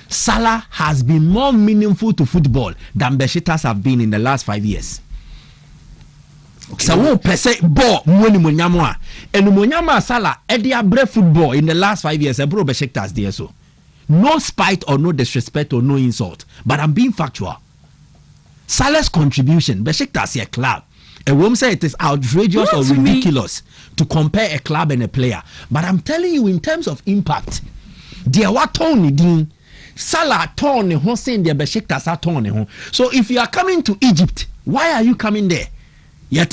Salah has been more meaningful to football than Besiktas have been in the last 5 years. So who per se ball money munyamwa and munyama Salah edia bre football in the last 5 years. Bro Besiktas there so. No spite or no disrespect or no insult, but I'm being factual. Salah's contribution, Besiktas a club. A woman say it is outrageous or ridiculous to compare a club and a player. But I'm telling you, in terms of impact, dear what Tony Dean. Salah torn hon saying the Besiktas are torn hon. So if you are coming to Egypt, why are you coming there? Yet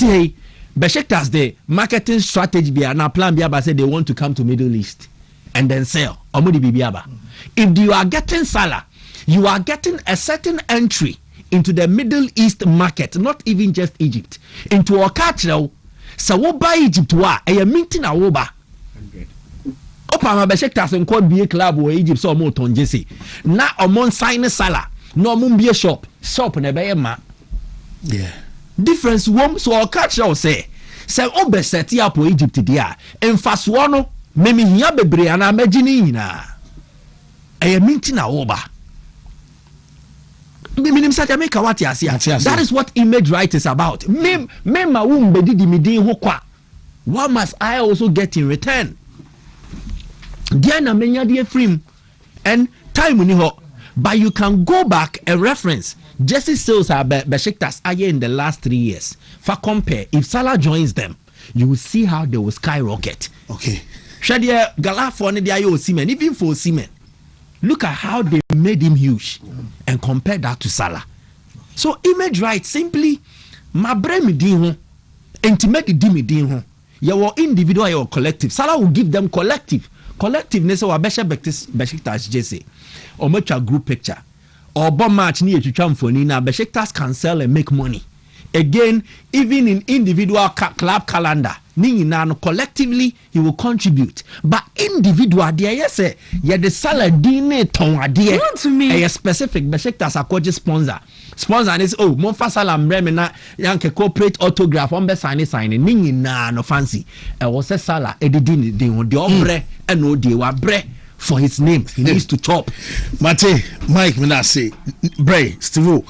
Besiktas the marketing strategy be na plan biaba say they want to come to Middle East and then sell. Omudi bibiaba. If you are getting Salah, you are getting a certain entry into the Middle East market, not even just Egypt. Into a culture, so what buy Egypt wa a minting a woba. Opama Besiktas and called be a club where Egypt saw more ton Jesse. Now among sign Salah, no mun be a shop never ma. Yeah. Difference wom so I'll catch you say obeseti up Egypt dia. En fast one memi hiya bebre ana imagine na. A minting a oba. That is what image right is about. Me ma wum be di midin ho kwa. What must I also get in return? Diana menya dear frame and time ni ho, but you can go back and reference Jesse sales are Besiktas in the last 3 years. For compare, if Salah joins them, you will see how they will skyrocket. Okay. Shadia Galafo and the IO Seamen, even for Seamen, look at how they made him huge and compare that to Salah. So image right simply my brain me din intimate di din ho. Your individual or collective. Salah will give them collective. Collectiveness or Besiktas Jesse or much a group picture or bomb match near to Chamfoni. Now Besiktas can sell and make money again, even in individual club calendar. no collectively he will contribute, but individual there yes yeah the Saladin ton idea to me a specific Besiktas akwaje sponsor and is oh Monfa Salam Bremena yanke corporate autograph on be sign no fancy was a Salah edidin the obre and no de wa bre for his name he needs to chop. Mate Mike Minase Bray Steve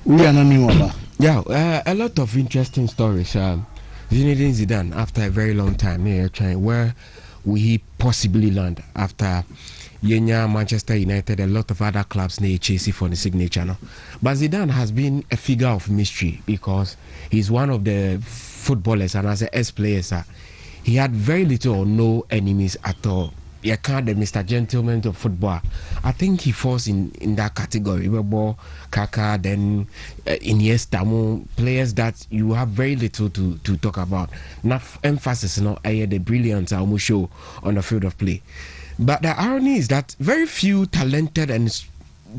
we are not new about. Yeah, a lot of interesting stories. Zinedine Zidane, after a very long time here, trying where will he possibly land after Yenya, Manchester United, a lot of other clubs near Chelsea for the signature. No? But Zidane has been a figure of mystery because he's one of the footballers and as an ex-players, he had very little or no enemies at all. You can't the Mr. Gentleman of football. I think he falls in that category. Kaka, then Iniesta, players that you have very little to talk about. Enough emphasis on the brilliance I almost show on the field of play. But the irony is that very few talented and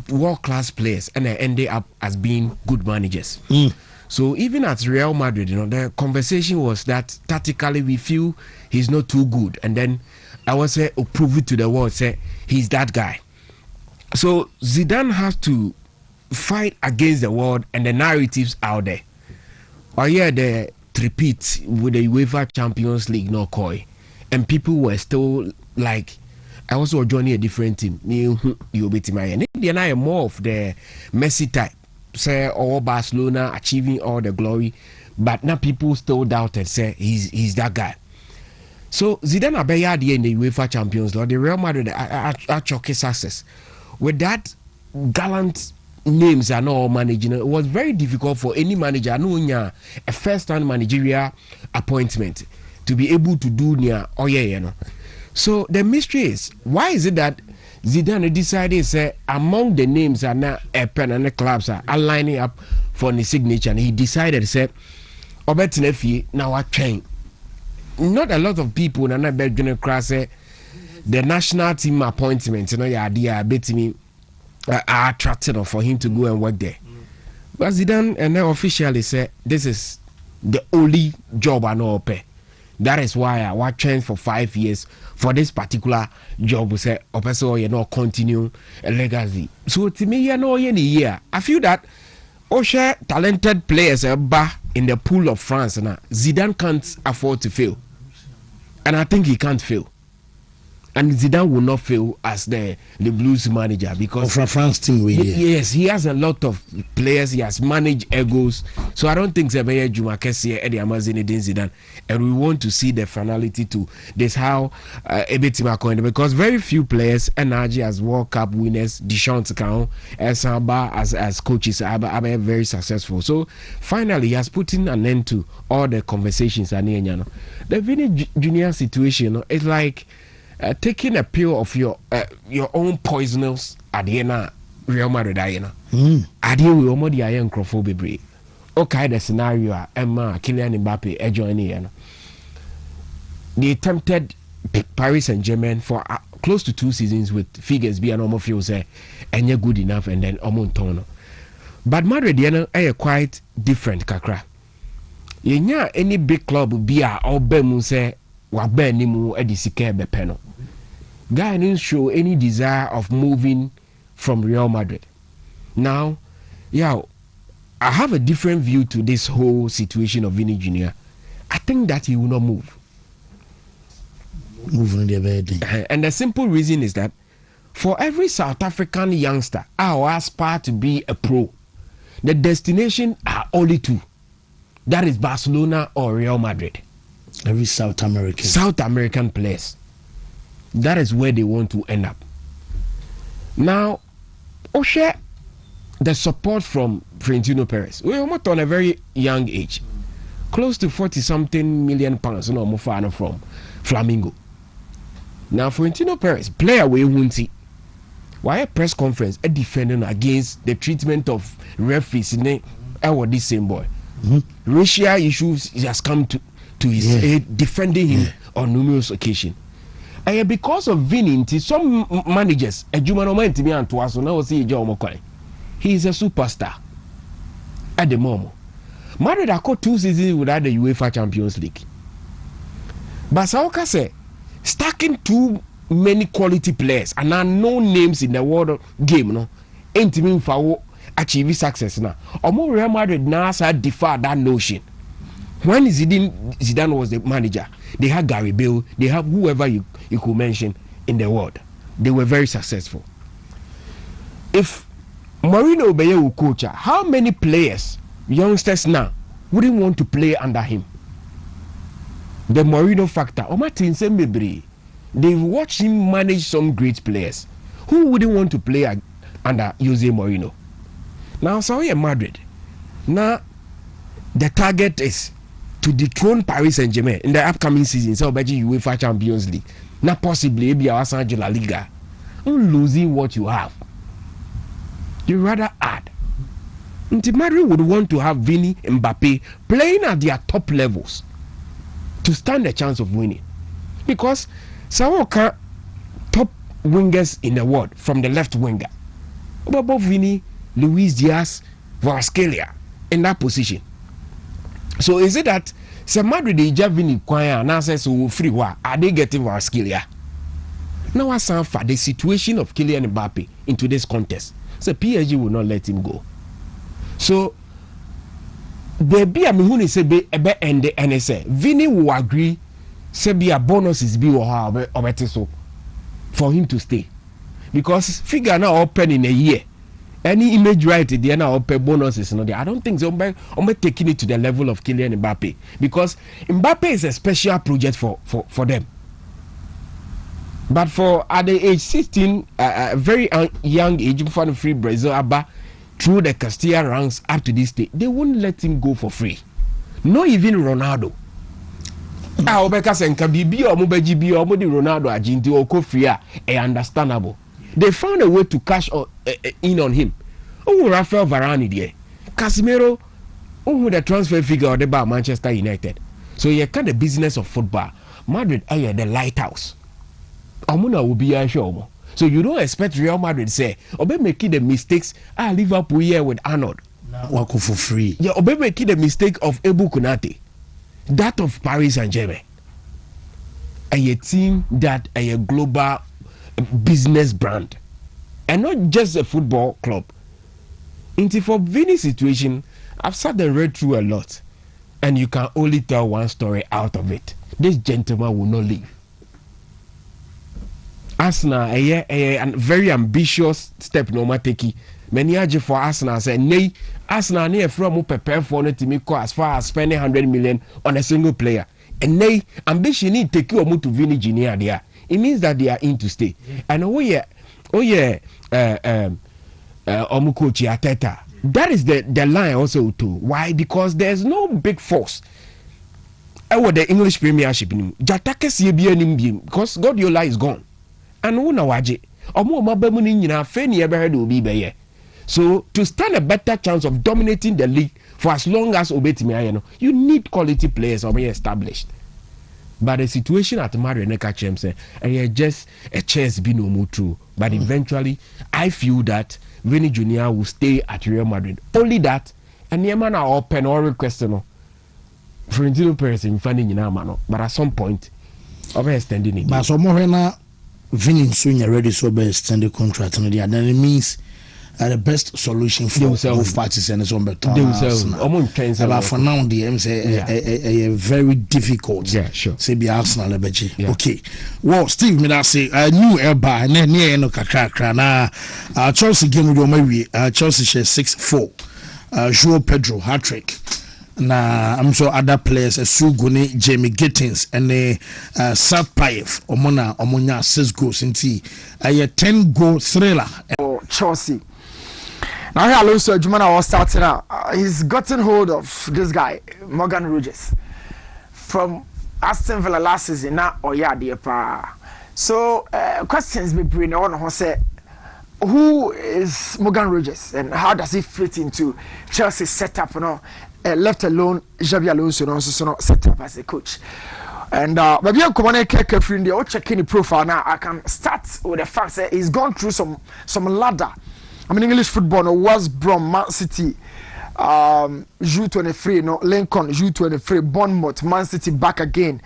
world-class players and they end up as being good managers. So even at Real Madrid, the conversation was that tactically we feel he's not too good, and then I was say prove it to the world, say he's that guy. So Zidane has to fight against the world and the narratives out there. Or yeah, the repeat with the UEFA Champions League no koi, and people were still like, I also joining a different team. You beat my and I am more of the Messi type. Say all Barcelona achieving all the glory, but now people still doubt and say he's that guy. So Zidane Abeyadi in the UEFA Champions League, the Real Madrid are choking success. With that gallant names are not managing, it was very difficult for any manager, a first-time managerial appointment, to be able to do near So the mystery is, why is it that Zidane decided say among the names are now a pen and the clubs are lining up for the signature, and he decided to say Obetenefi now I train. Not a lot of people are not going to say the national team appointment, your idea bet me are attracted for him to go and work there. But Zidane and then officially say this is the only job I know pay. That is why I was trained for 5 years for this particular job. We say, continue a legacy. So to me, year. I feel that Osha talented players are in the pool of France now. Zidane can't afford to fail, and I think he can't fail. And Zidane will not fail as the Blues manager because from France team yes, he has a lot of players. He has managed egos, so I don't think Zebeye Jumakesi Eddie Zinedine Zidane, and we want to see the finality to this how Ebetima coined because very few players energy as World Cup winners, Deschamps account, Samba as coaches are very successful. So finally, he has put in an end to all the conversations. The Vini Junior situation is like. Taking a pill of your own poisonous at the end Real Madrid at the we almost the iron crophobe. Okay, the scenario Emma Kylian Mbappe joining they tempted Paris Saint-Germain for close to 2 seasons with figures be an almost feel say and you're good enough and then Omontono. But Madrid are quite different kakra. Yenya any big club be a or bemu say wabe ni mu edisike bepeno. Guy didn't show any desire of moving from Real Madrid. Now, yeah, I have a different view to this whole situation of Vini Jr. I think that he will not move. And the simple reason is that for every South African youngster who aspire to be a pro, the destination are only 2. That is Barcelona or Real Madrid. Every South American players. That is where they want to end up. Now, Osha, the support from Florentino Perez. We are on a very young age. Close to 40-something million pounds from Flamengo. Now, Florentino Perez, player we won't see. Why a press conference a defending against the treatment of referees in this same boy. Racial issues has come to his aid, defending him on numerous occasions. And because of Vini, some managers, he is a superstar at the moment. Madrid have got 2 seasons without the UEFA Champions League. But Saoka say stacking too many quality players and unknown names in the world game, no, ain't mean for achieve success now. Or more Real Madrid now defer that notion. When Zidane was the manager, they had Gary Bale, they have whoever you could mention in the world. They were very successful. If Mourinho Beye will coach, how many players, youngsters now, wouldn't want to play under him? The Mourinho factor. They've watched him manage some great players. Who wouldn't want to play under Jose Mourinho? Now, sorry, Madrid. Now, the target is to dethrone Paris Saint-Germain in the upcoming season. So, UEFA Champions League. Now, possibly, maybe our La Liga. Losing what you have. You rather add. Madrid would want to have Vini, Mbappe playing at their top levels to stand a chance of winning. Because Sawoka top wingers in the world from the left winger. Bobo Vini, Luis Diaz, Varskelia in that position. So is it that Madrid is Vini Kwaya and says so free war? Are they getting Varskelia? Now I sound for the situation of Kylian Mbappe into this contest. So PSG will not let him go. So there be a mihuni say be ebe ende NSA. Vini will agree say be a bonuses be or so for him to stay. Because figure now open in a year. Any image right there now open bonuses no there. I don't think so. I'm taking it to the level of Kylian Mbappe. Because Mbappe is a special project for them. But for at the age 16, very young age, for the free Brazil, Abba, through the Castilla ranks up to this day, they won't let him go for free. Not even Ronaldo. Ronaldo agenti or Kofria, understandable. They found a way to cash in on him. Oh, Rafael Varane there. Casemiro, oh, the transfer figure about Manchester United. So you kind of business of football. Madrid are the lighthouse. Amuna will be a show. So you don't expect Real Madrid say, Obe making the mistakes. Liverpool here with Arnold. Work for free. Yeah, Obe making the mistake of Ebu Konate, that of Paris Saint-Germain. A team that a global business brand, and not just a football club. Into for Vini's situation, I've sat and read through a lot, and you can only tell one story out of it. This gentleman will not leave. Arsenal a very ambitious step no matter take. Many aje for Arsenal say nay Arsenal near from prepare for it to make as far as spending 100 million on a single player. And nay ambition need take you to Vini Junior there. It means that they are in to stay. And Omukochi Ateta. That is the line also too. Why? Because there's no big force. With the English Premiership in him. Because Guardiola is gone. And una waje omo mabemu ni nyina fe ne ebe do bi beye. So to stand a better chance of dominating the league for as long as obetimi aye you need quality players or be established. But the situation at Madrid Neka Chem say just a chance be no more true. But eventually I feel that Vini Junior will stay at Real Madrid. Only that and the man are open or request no Florentino Perez in finding nyina mano. But at some point over extending it. But so more na Vini soon ready so be extend the contract and then it means the best solution for both parties and it's on better. But for now the M say a very difficult. Yeah, sure. Say be Arsenal lebeji. Yeah. Okay. Well, Steve me that say new airbar and near no kakra na Chelsea game with maybe Chelsea share 6-4. João Pedro hat-trick. Na I'm sure other players Suguni, Jamie Gittins and Sat Payev Omonya 6 goals into a 10 goal thriller for Chelsea. Now here Alonso Jumana was starting out. He's gotten hold of this guy Morgan Rogers from Aston Villa last season. Now so questions be bring on who say who is Morgan Rogers and how does he fit into Chelsea's setup? Left alone, Xabi Alonso also set up as a coach. And maybe I'm coming carefully. They're checking the profile now. I can start with the fact that he's gone through some ladder. I mean, English football, West Brom, Man City, U23, Lincoln, U23, Bournemouth, Man City back again.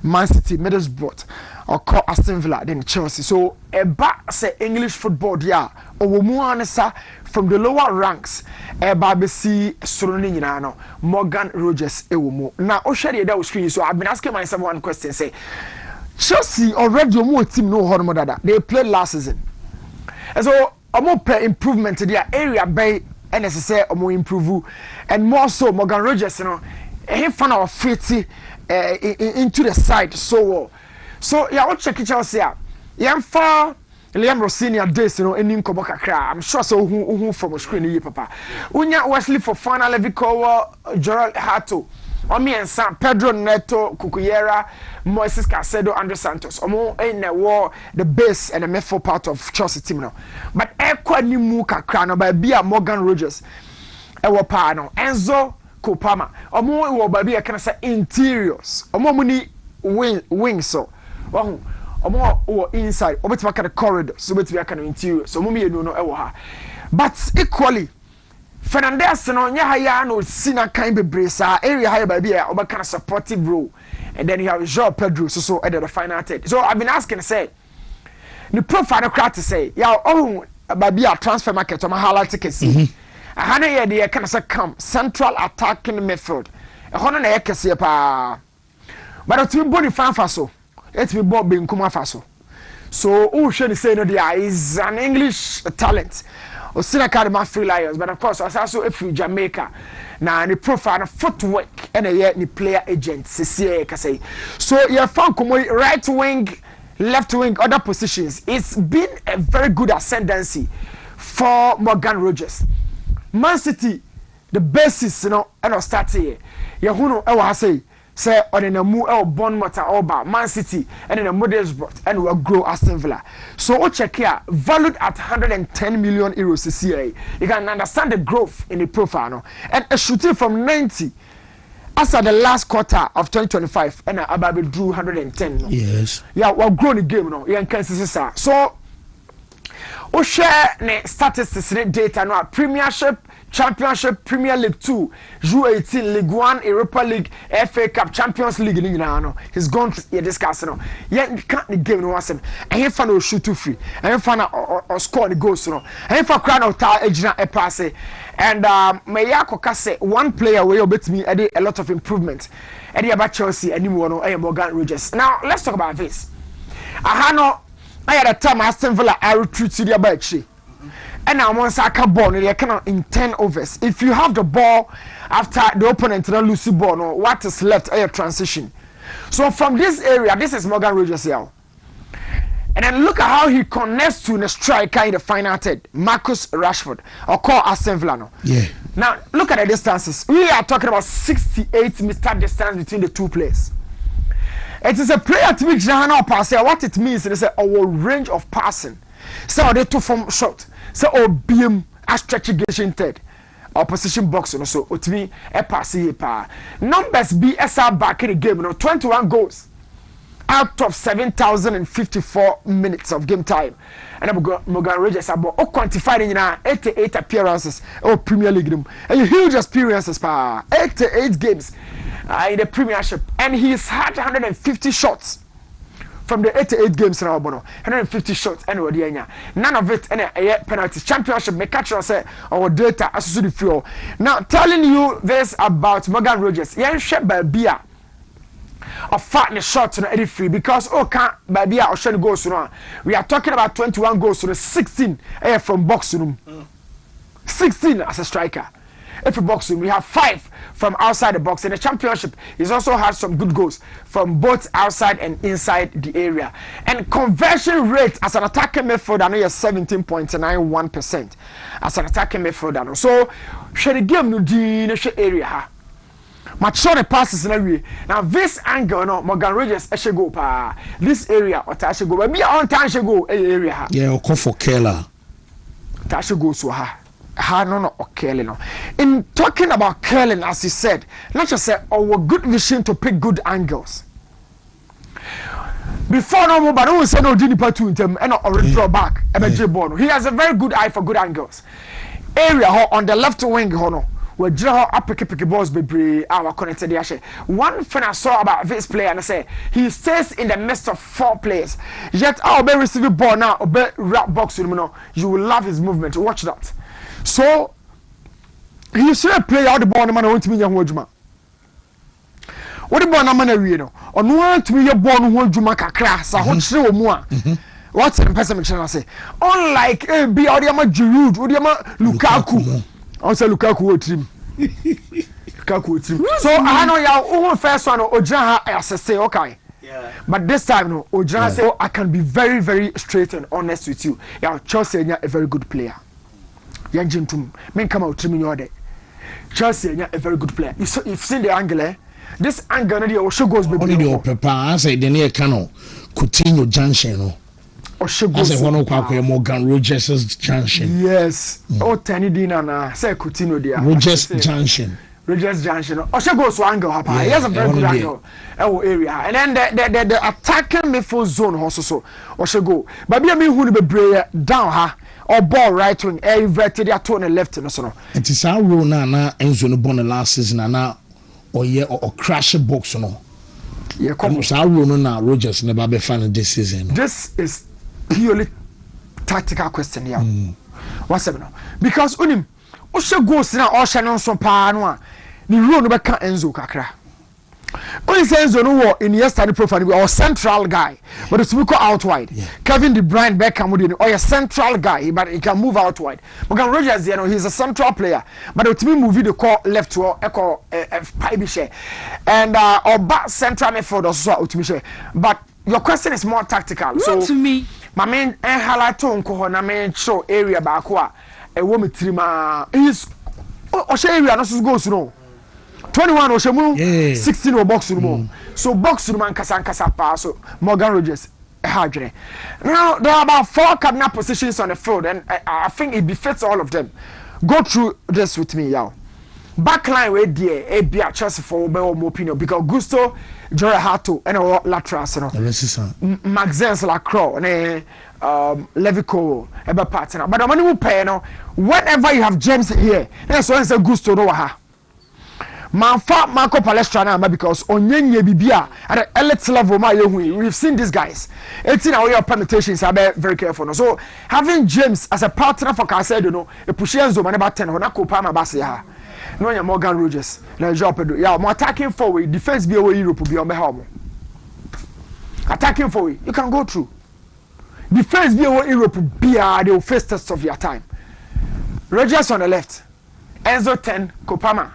Man City, Middlesbrough, or call Aston Villa, then Chelsea. So a back say English football there, or Womuanesa from the lower ranks, a Babesi Soroninano, Morgan Rogers, Ewomo. Now, Oshadi that was screen. So I've been asking myself one question, say Chelsea already more team no Hormodada. They played last season. And so I'm more improvement to their area by NSSA or more improve and more so Morgan Rogers, you know, he found our fitty into the side so yeah, what check Chelsea yeah far Liam Rossini days, you know, in Koboka Kra. I'm sure so who from a screen here, papa. Unya Wesley for final Levico, Gerald Hato. Omi and San Pedro Neto, Cucuyera, Moises Casedo, Andre Santos. Omo in the war, the base and the method part of Chelsea team now. But Equa Nimu Kakrano by Bia Morgan Rogers, Ewapano, Enzo Kopama. Omo will be a kind of interiors. Omo muni wings so. Omo inside. Omo to the corridor. So we to kind of interior. So mumi no ewa. But equally. Fernandez no nya haya no sina kind be bresa area high by be a kind of supportive role, and then you have João Pedro so at the final third. So I've been asking say the profile crowd to say yeah baby a transfer market on my highlight tickets hana ye the kind of come central attacking midfield e hono na yekese pa but to be body fan faso it be bob benkuma faso so who should say no there is an English talent Osina Kadima Free Lions, but of course, also a free Jamaica. Now, the profile of footwork and a year player agent, CCA, Kasei. So, you found right wing, left wing, other positions. It's been a very good ascendancy for Morgan Rogers. Man City, the basis, you know, and I'll start here. Yahuno, I will say, say, on in a move, Bournemouth, Oba, Man City, and in a Middlesbrough, and we'll grow Aston Villa. So, what check here, valued at 110 million euros this year. You can understand the growth in the profile, no? And a shooting from 90 as at the last quarter of 2025, and Ababe drew 110. No? Yes. Yeah, we'll grow the game, no? Yeah, can see so. We share the statistics data no Premiership, Championship, Premier League 2, U18, League 1, Europa League, FA Cup, Champions League ni no. He's gone to discuss no. Yeah, can't the game no wasem. And he fan no shoot too free. And he fan or score the goals no. And he fan crown out ejina e pass. And me yakoka say one player wey obet me a lot of improvement. And about Chelsea anymore no Morgan Rogers. Now, let's talk about this. Ahano I had a time Aston Villa I retreat to their back. And I want to ball in 10 overs. If you have the ball after the opponent don't lose the ball, no, what is left a transition. So from this area, this is Morgan Rogers here. And then look at how he connects to the striker in the final third, Marcus Rashford, or call Aston Villa. No? Yeah. Now look at the distances. We are talking about 68 meter distance between the two players. It is a player to which Jahana pass. What it means is our range of passing. So they two from short. So or beam a stretching third. Or position box so it me a pass here pa. Numbers BSR back in the game, 21 goals out of 7,054 minutes of game time. And I'm Morgan Rogers about quantified in 88 appearances of Premier League. And huge experiences pa 88 games. In the Premiership, and he's had 150 shots from the 88 games now. 150 shots, and none of it any penalties. Championship, make catch say our data as to the floor. Now, telling you this about Morgan Rogers, shared by beer of fatness shots on any free because can't by beer or share goals. We are talking about 21 goals to the 16 from box room, 16 as a striker. Every boxing, we have 5 from outside the box. In the championship, he's also had some good goals from both outside and inside the area. And conversion rate as an attacking midfielder, I know you're 17.91% as an attacking midfielder. So, share the game no di area. Mature the passes in area. Now this angle, no Morgan Rogers should go pa this area or ta should go. But be on time should go area. Yeah, or call for Keller. Ta should go so ha. No, curling. No. In talking about curling, as he said, not just say our good vision to pick good angles. Before no more, but no one said no Dini Patu in them and already draw back. He has a very good eye for good angles. Area on the left wing, we draw up pick balls be our connected yashe. One thing I saw about this player and I say he stays in the midst of 4 players. Yet I'll be receiving ball now, be rap box you know. You will love his movement. Watch that. So he still a player out the ball man want to be young Wojuma. What the ball na man we no. Ono want to be your ball no Wojuma kakra sa ho kire wo mu a. What's the person say? Unlike be Odiama Giroud, Odiama Lukaku. I say Lukaku team. Lukaku team. So I know ya first one Ojaha as say okay. Yeah. But this time no Ojaha say I can be very very straight and honest with you. Yeah, Chelsea a very good player. Young gentleman, men come out team in your day. Chelsea a very good player. You've seen the angle. This angle no the goes be. Only the Papa say the near Kano Coutinho Junction no. As a one of Morgan Rogers Junction. Yes. Oh, Tani Dina na say Coutinho there. Rogers Junction. Rogers Junction. Oshe goes to angle hapa. He has a very good angle. Area. And then the attacking midfield zone also so. Oshe go. But be me who be break down ha or ball right wing. Inverted ya to on the left no so no. It is our rule na Enzo no born the last season na or crash box no. Yeah, come on. Our rule na Rogers never be fan this season. This is purely tactical question here. What's up now? Because unim Oshe goes na Oshe no so pa no a ni rule no be ka Enzo kakra. Only Enzo no in yesterday profile or central guy, but it's we call out wide. Yeah. Kevin De Bruyne Beckham would or a central guy, but he can move out wide. Morgan Rogers, you know, he's a central player, but the team movie the call left to echo Pibishe and or back central midfield also Utimishe. But your question is more tactical. So to me. My main highlight to nko na main show area back wa e wo metrima is Oshe area no so goes no 21 Oshe mu 16 o box room so box room nkasa pa so Morgan Rogers hadwere now there are about 4 cardinal positions on the field and I think it befits all of them. Go through this with me y'all. Backline we there e bia Chelsea for be o opinion because Gusto Jorge Hato and our laterals no Maxence Lacroix and Levico ebe partner but the money will pay no whenever you have James here that's why say Gusto no ha manfa Marco Palestra na because onyenye bibia at the elite level ma yehu we've seen these guys 18 our your permutations are very careful no so having James as a partner for Casado no e push Enzo man about 10 na ko pa ma base ha no ya Morgan Rogers na job do ya mo attacking forward defense be away Europe be on be how attacking forward you can go through defense be away Europe be the first test of your time. Rogers on the left, Enzo 10 Kopama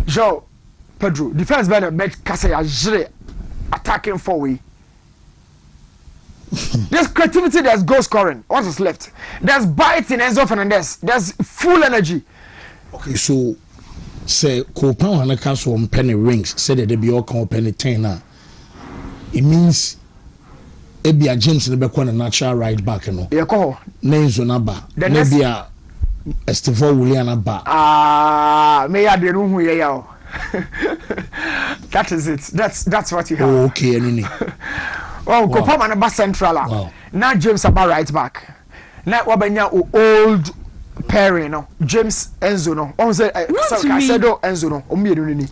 Joe Pedro defense be na make Kasaya jre attacking forward. There's creativity, there's goal scoring. What is left? There's bite in Enzo Fernandez. There's full energy. Okay, so say Copan wana kaso on penny rings said that they be all come penny 10 now. It means Ebia James ne be kwa na natural right back no. Yeah, ko. Nenzo na ba. Maybe a Estevao Willian ba. Ah, me ya de hu ye ya. That is it. That's what you have. Oh, okay, anyway. Oh, wow. Copan wana ba central. Wow. Now James about right back. Now wabanya old pairing no James Enzo no on say Casado Enzo no omienu ni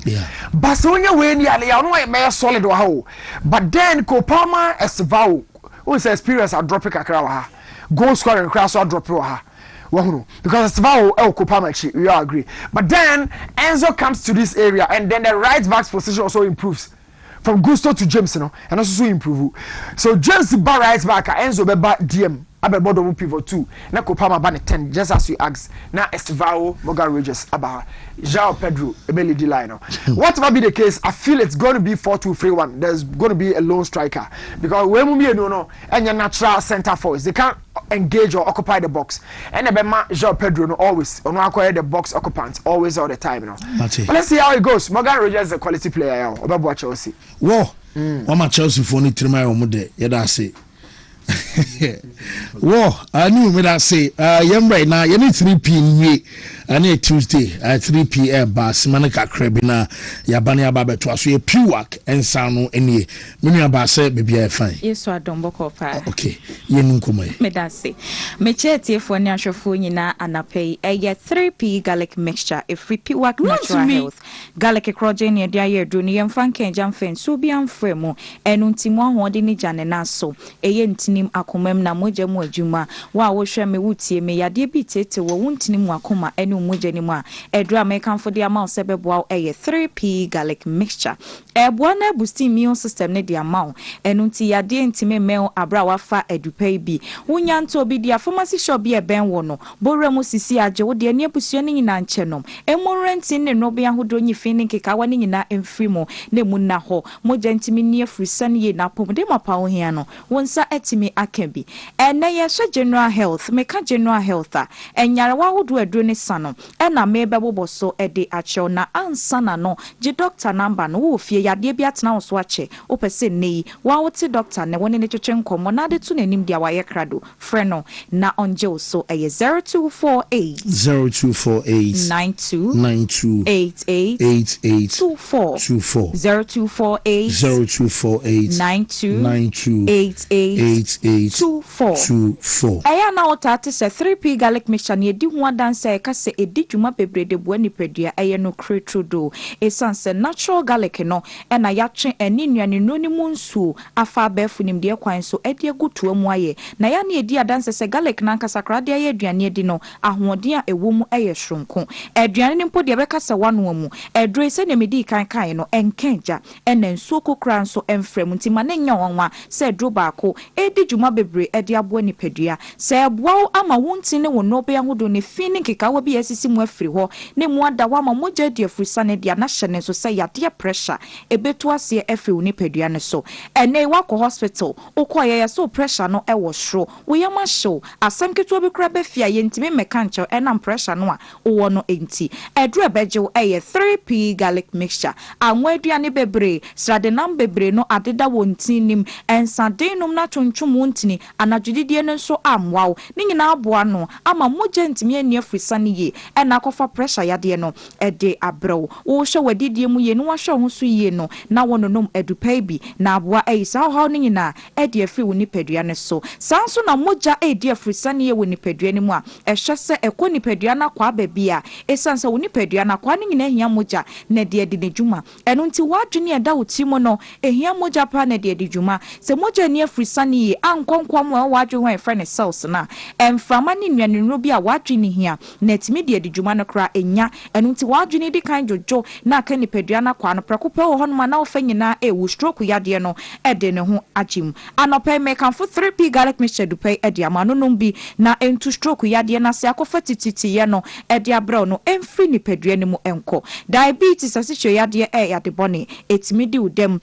but so we ni ale ya no e solid wa ha but then Kopama Estevao on say experience a drop kakra wa ha goal scoring crash so drop wa ha because Estevao Kopama chi we all agree but then Enzo comes to this area and then the right back's position also improves from Gusto to James no and also improve so James ba right back Enzo be ba DM abe bodo pivot 2 na Kopama ba 10 just as you asked na Estevao Morgan Rogers about João Pedro ebe lead line no whatever be the case I feel it's going to be 4-2-3-1 there's going to be a lone striker because we mu no enya natural center forwards they can't engage or occupy the box and ebe ma João Pedro no always ono acquire the box occupant always all the time no but let's see how it goes. Morgan Rogers is a quality player obebo Chelsea wo ma Chelsea for ni trimai omo de yeda say Whoa, I knew me that say, young right now, you need 3 p. ane Tuesday 3 p.m. ba simane kakra bi na yabane aba beto aso ye piwak ensa no enie menu aba se bebia e fine yeso adombo ko pa okay ye nkomo me dase me chete fo ni ahwefo nyina anapei eye 3p garlic mixture e free piwak natural health garlic kroje ne dia ye do ne yemfa nkenja mfen so bi amfremu enu ntimo ahode ni jane na so eye ntinim akomam na moja mu adwuma wa wo hwe me wutie me yade bi tete wo wuntinim akoma enu moja ni mu a edra me kanfo de amount sebeboa eye 3p garlic mixture eboa na boost immune system ne de amount enu nti yade ntime mel abra wafa edupai bi wunya nto bi dia pharmacy shop bi e ben wo no boremu sisi age wo de ne abusua ne nyina nchenom emorenti ne no bia hodo nyi fini keka wa ne nyina emfrimo ne mu na ho moja ntimi ne afrisan ye na pom de mapa ho hia no wonsa etimi aka bi ene ye so general health meka general health a enyare wa hodo aduro ne sano ena me bebobo so ede acho na ansa na no je doctor number no wo fie yade bi atena wo so ache wo pese nei wa wo ti doctor ne woni ne twetwe nkomo na de tu nanim dia wa ye krado freno na onje so eye 0248 92 88 24 0248 aya na otate se 3p garlic mixture ne di ho adanse e ka se edi dwuma bebrede bo anipadua eye no kretrodo esanse natural garlic no e na ya twe ani nuane no ni mu nsuo afa befu nim de kwan so edi agutu amu aye na ya na edi adanse se garlic na nkasa krade aye aduane edi no ahoden a ewo mu eye hronko aduane ni mpo de be kasa wano mu edre se ne medi kan no enkenja ena nsuo kokra nso emfrem nti ma ne nya wonwa se dro baako edi dwuma bebre edi abo anipadua se eboa ama wonti ne wono be ahodo ne fini keka wo bi asisi mu afiri ho ne mu ada wa ma moja di afurisa ne dia na hye ne so se yade pressure ebeto ase afiri wo nipadua ne so ene wa ko hospital ukoye ya so pressure no ewo hro wo yama show asanketo bi kra be fia ye ntimi meka nche ena pressure no a wo no enti edro ebeje eye 3p garlic mixture anwa aduane bebre srade nam bebre no adeda wontinim ensadenum na twontwom wontini anadwedidie ne so amwaw ni nyina aboa no ama moja ntimi ani afrisa ne ye ena akofa pressure yade no ede abrew wo hwe wadidie mu ye no wa hwe ho so ye no na wononom edupai bi na aboa sa ho ne nyina ede afri wo nipadua ne so sanso na moja ede afrisa ne ye wo nipadua ne mu a ehwe se eko nipadua na kwa babia esansa wo nipadua na kwa ne nyina hia moja na de de djuma eno nti wadwene eda wotimo no ehia moja pa na de djuma se moja ne afrisa ne ye ankonkwam wa wadwe ho efre ne cells na emframa ne nnuane no bi a wadwene hia na timi de djuma no kra enya eno nti wadwene di kan jojo na aka nipadua na kwa no prekope ho no ma na ofa nyina ewu stroke yade no ede ne ho agim anopa me kan for 3p garlic mixture dupai ede amano no bi na entu stroke yade na se akofa tititi ye no ede abra no emfri nipadua ne mu enko diabetes asihwe yade yade bone etimi di udem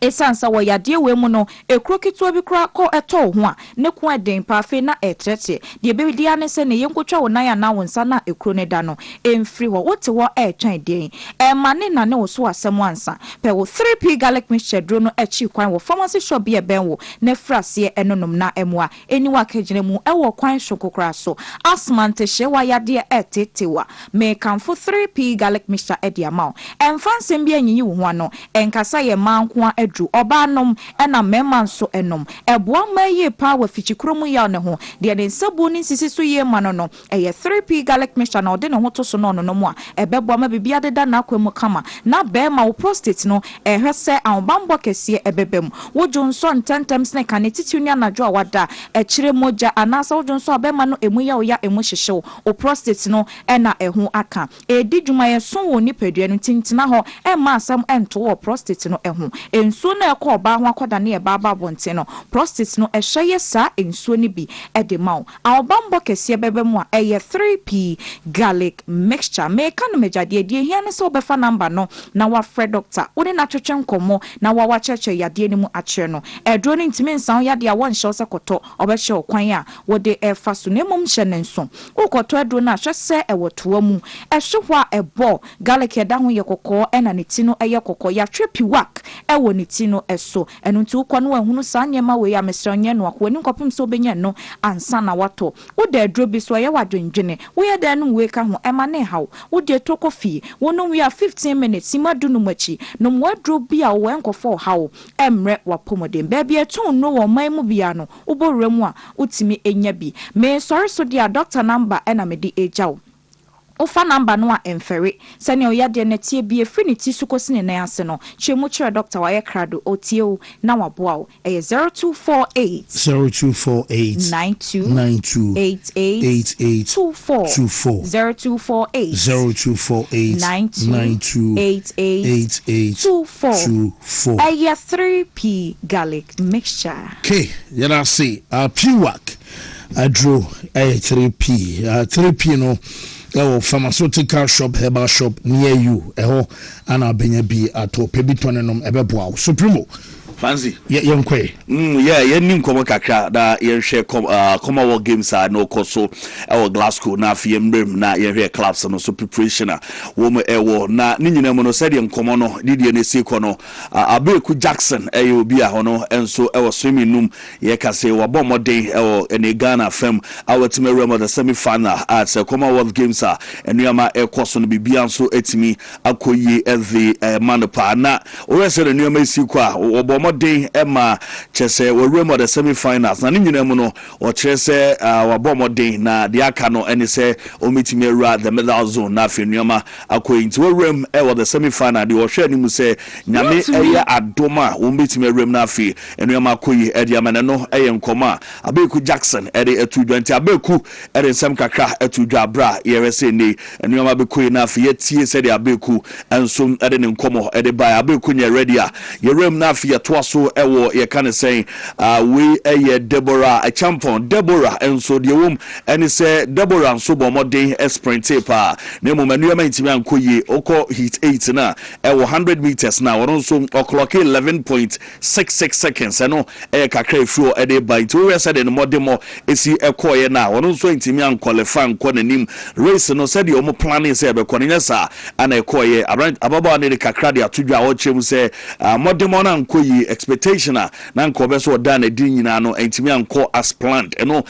esansa wo yade we mu no ekrokito bi kra ko eto ho a ne ko eden pa fe na etrete de be dia ne se ne yenkotwa wo nan na wonsa na ekro ne da no emfri ho wote wo etwan den ma ne na ne wo so asem ansa pe wo 3p garlic mixture dro no echi kwan wo pharmacy shop bi e ben wo ne frase enonom na emwa eniwa kagene mu ewo kwan shokokra so asmante hye wa yade etetewa me kan fo 3p garlic mixture edi amount emfansem bi anyi wo ho no enkasa ye manko adru obanom ena mema nso enom eboa maye pa wa fichikromu ya ne ho de ne nsabu ni sisi so ye ma no eye 3p garlic mixture na ode ne ho to so no mo a ebeboa ma bibia deda na akwemu kama na be ma wo prostate no ehwese anbambo kese ebebem wo jonso ntentem sne kan tituni anadwo awada ekire moja anasa wo jonso abema no emu ya oya emu hyehyew o prostate no ena eho aka edi dwuma ye so wo nipadua no tintina ho ema asam ento wo prostate no eho ensuo na ekọ ba ho akoda na eba bonte no prostate no ehye sa ensuo ni bi edemaw awbambo kese bebem a eye 3p garlic mixture make no mejade die hia ne so befa number no na wa fred doctor woni na twetwe nkomo na wa wacheche yade ni mu ache no edro ni ntimi nsan yade a won hye se koto obehye okwan a wode efa so na mum hye ne nso ukoto edro na hwese ewotoa mu ehwe hwa ebo garlic eda ho ye kokko ena ne ti no eye kokko ya twe piwak ewo ne ne ti no eso eno nti ukọ no ehunu saa nyema we ya mesra nye no akọ ni nkopim so benya no ansa na wato wo da aduro bi so ye wadwendwene wo ye da no we ka ho ema ne haw wo de toko fie wo no we 15 minutes imadu no machi no mwaduro bi a wo enkofo haw emre wapomodem ba bia tun no wo man mu bia no ubowura mu a utimi enya bi me sorry so dia doctor number ena me di ejaw ofa number no a emfere sene oya de na tie bi efrinity sukosi ne nan ase no chemu chere doctor wa ye krado otie o na waboa o 0248 9288 0248 aya 3p garlic mixture. Okay, you know see Piwak adro 3p 3p no pharmaceutical shop, herbal shop near you. Ana benya bi ato pebitonenom ebeboa. Supremo. Fancy. Yeah, nim komo kakra da yen share Commonwealth Games are no koso our Glasgow na fiembrem na yen hwe clubs no so preparation wo mo ewo na ni nyina mo no said yen komo no didie ne seko no Abeku Jackson obi a hono enso ewo swimming num ye ka say wo bomode ewo ene Ghana fam awatime rem the semi final at Commonwealth Games are enuama ekoso no bibia nso etimi akoyi every manopa na o say enuama isiko a modern Emma Chese were the semi-finals. Na nyina mu no o chese wabomodin na de aka no ene se omitimi ra the medal zone na fenuama akoyi nti worem the semi-final de o hwe ani mu se nyame eye adoma omitimi rem na afi enuama akoyi ede amane no eye nkoma Abeku Jackson ede etudwa nti Abeku ede nsem kakra etudwa bra yere se ni enuama abekoyi na afi yetie se de Abeku enso ede ne nkomo ede ba Abeku nye ready a yerem na afi so ewo ye kan say we Deborah a champion Deborah enso de wom ene say Deborah nso bomodin sprint pa na momanu ma ntimi ankoyi oko hit 8 na ewo 100 meters na won so o'clock 11.66 seconds eno kakra fu e de by to we said in modemo esi ekoye na won so ntimi an qualify nko nanim race no said you planning say be konya sa ana ekoye ababa ne kakra de atudwa wo chem say modemo na nkoyi expectation na nko be so da na din nyina no entimi anko as planned eno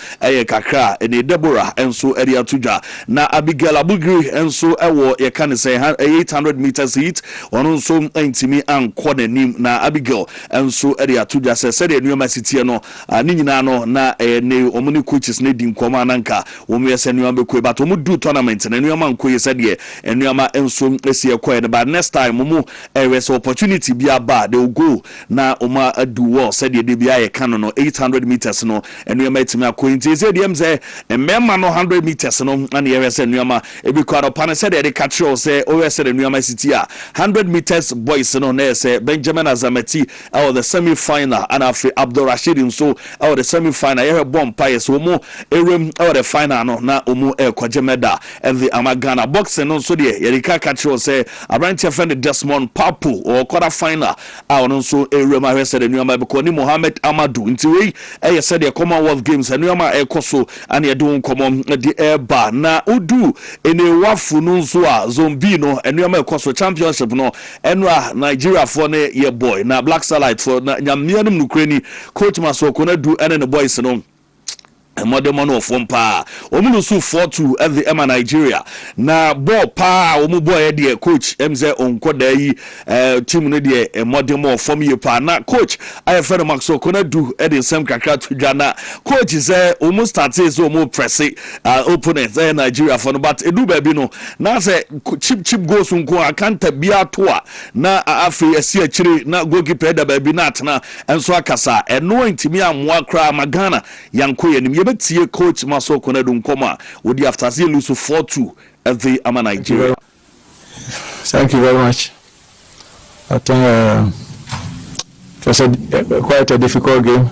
kakra ene Deborah enso area tudwa na Abigail Abugri enso ewo ye kan say 800 meters heat ono so entimi anko nanim na Abigail enso area tudwa se de university no ni nyina no na ne omuni coaches ne din koma nanka omu yese nuama be but omu do tournament na nuama anko yese de nuama enso esi ekoye but next time omu res opportunity bi aba they will go na oma adu wall said the bia ye kan no 800 meters no enu ma etimi akointi said dem say emema no 100 meters no na ye say enu ma e bi kwa pan said the catch say o say enu ma city a 100 meters boys no na say Benjamin Azamati or the semi final and after Abdul Rashid so or the semi final ye bomb pie so mo erem or the final no na omo e kwaje meda and the Amagana boxing no so the ye catch say Abrantia friend Desmond Papu or quarter final a so erema said the nuama because ni Mohammed Amadou nti we said the Commonwealth Games and nuama ekoso and ye do nkomo the airba na odu ene wafu no so a zombie no and nuama ekoso championship no enra Nigeria for ne ye boy na Black Starlight for na nyamianum nukreni coach Masoko na du ene ne boys no modern of one pa omu so 4-2 at the Emma Nigeria na ball pa omu boy de coach MZ onkoda yi team no de modern of form ye pa na coach I friend Max Okona do at the same kakra to Ghana coach say omu start say omu press opponent Nigeria for no but edu baby no na say chip goals nko akanta bia to a na afi esi akire na goalkeeper da baby na atena enso akasa eno ntimi amwa kra magana yanko ye betie coach Masoko na dunkoma would you after see lose 4-2 at the Ama Nigeria. Thank you very much. I think it was quite a difficult game.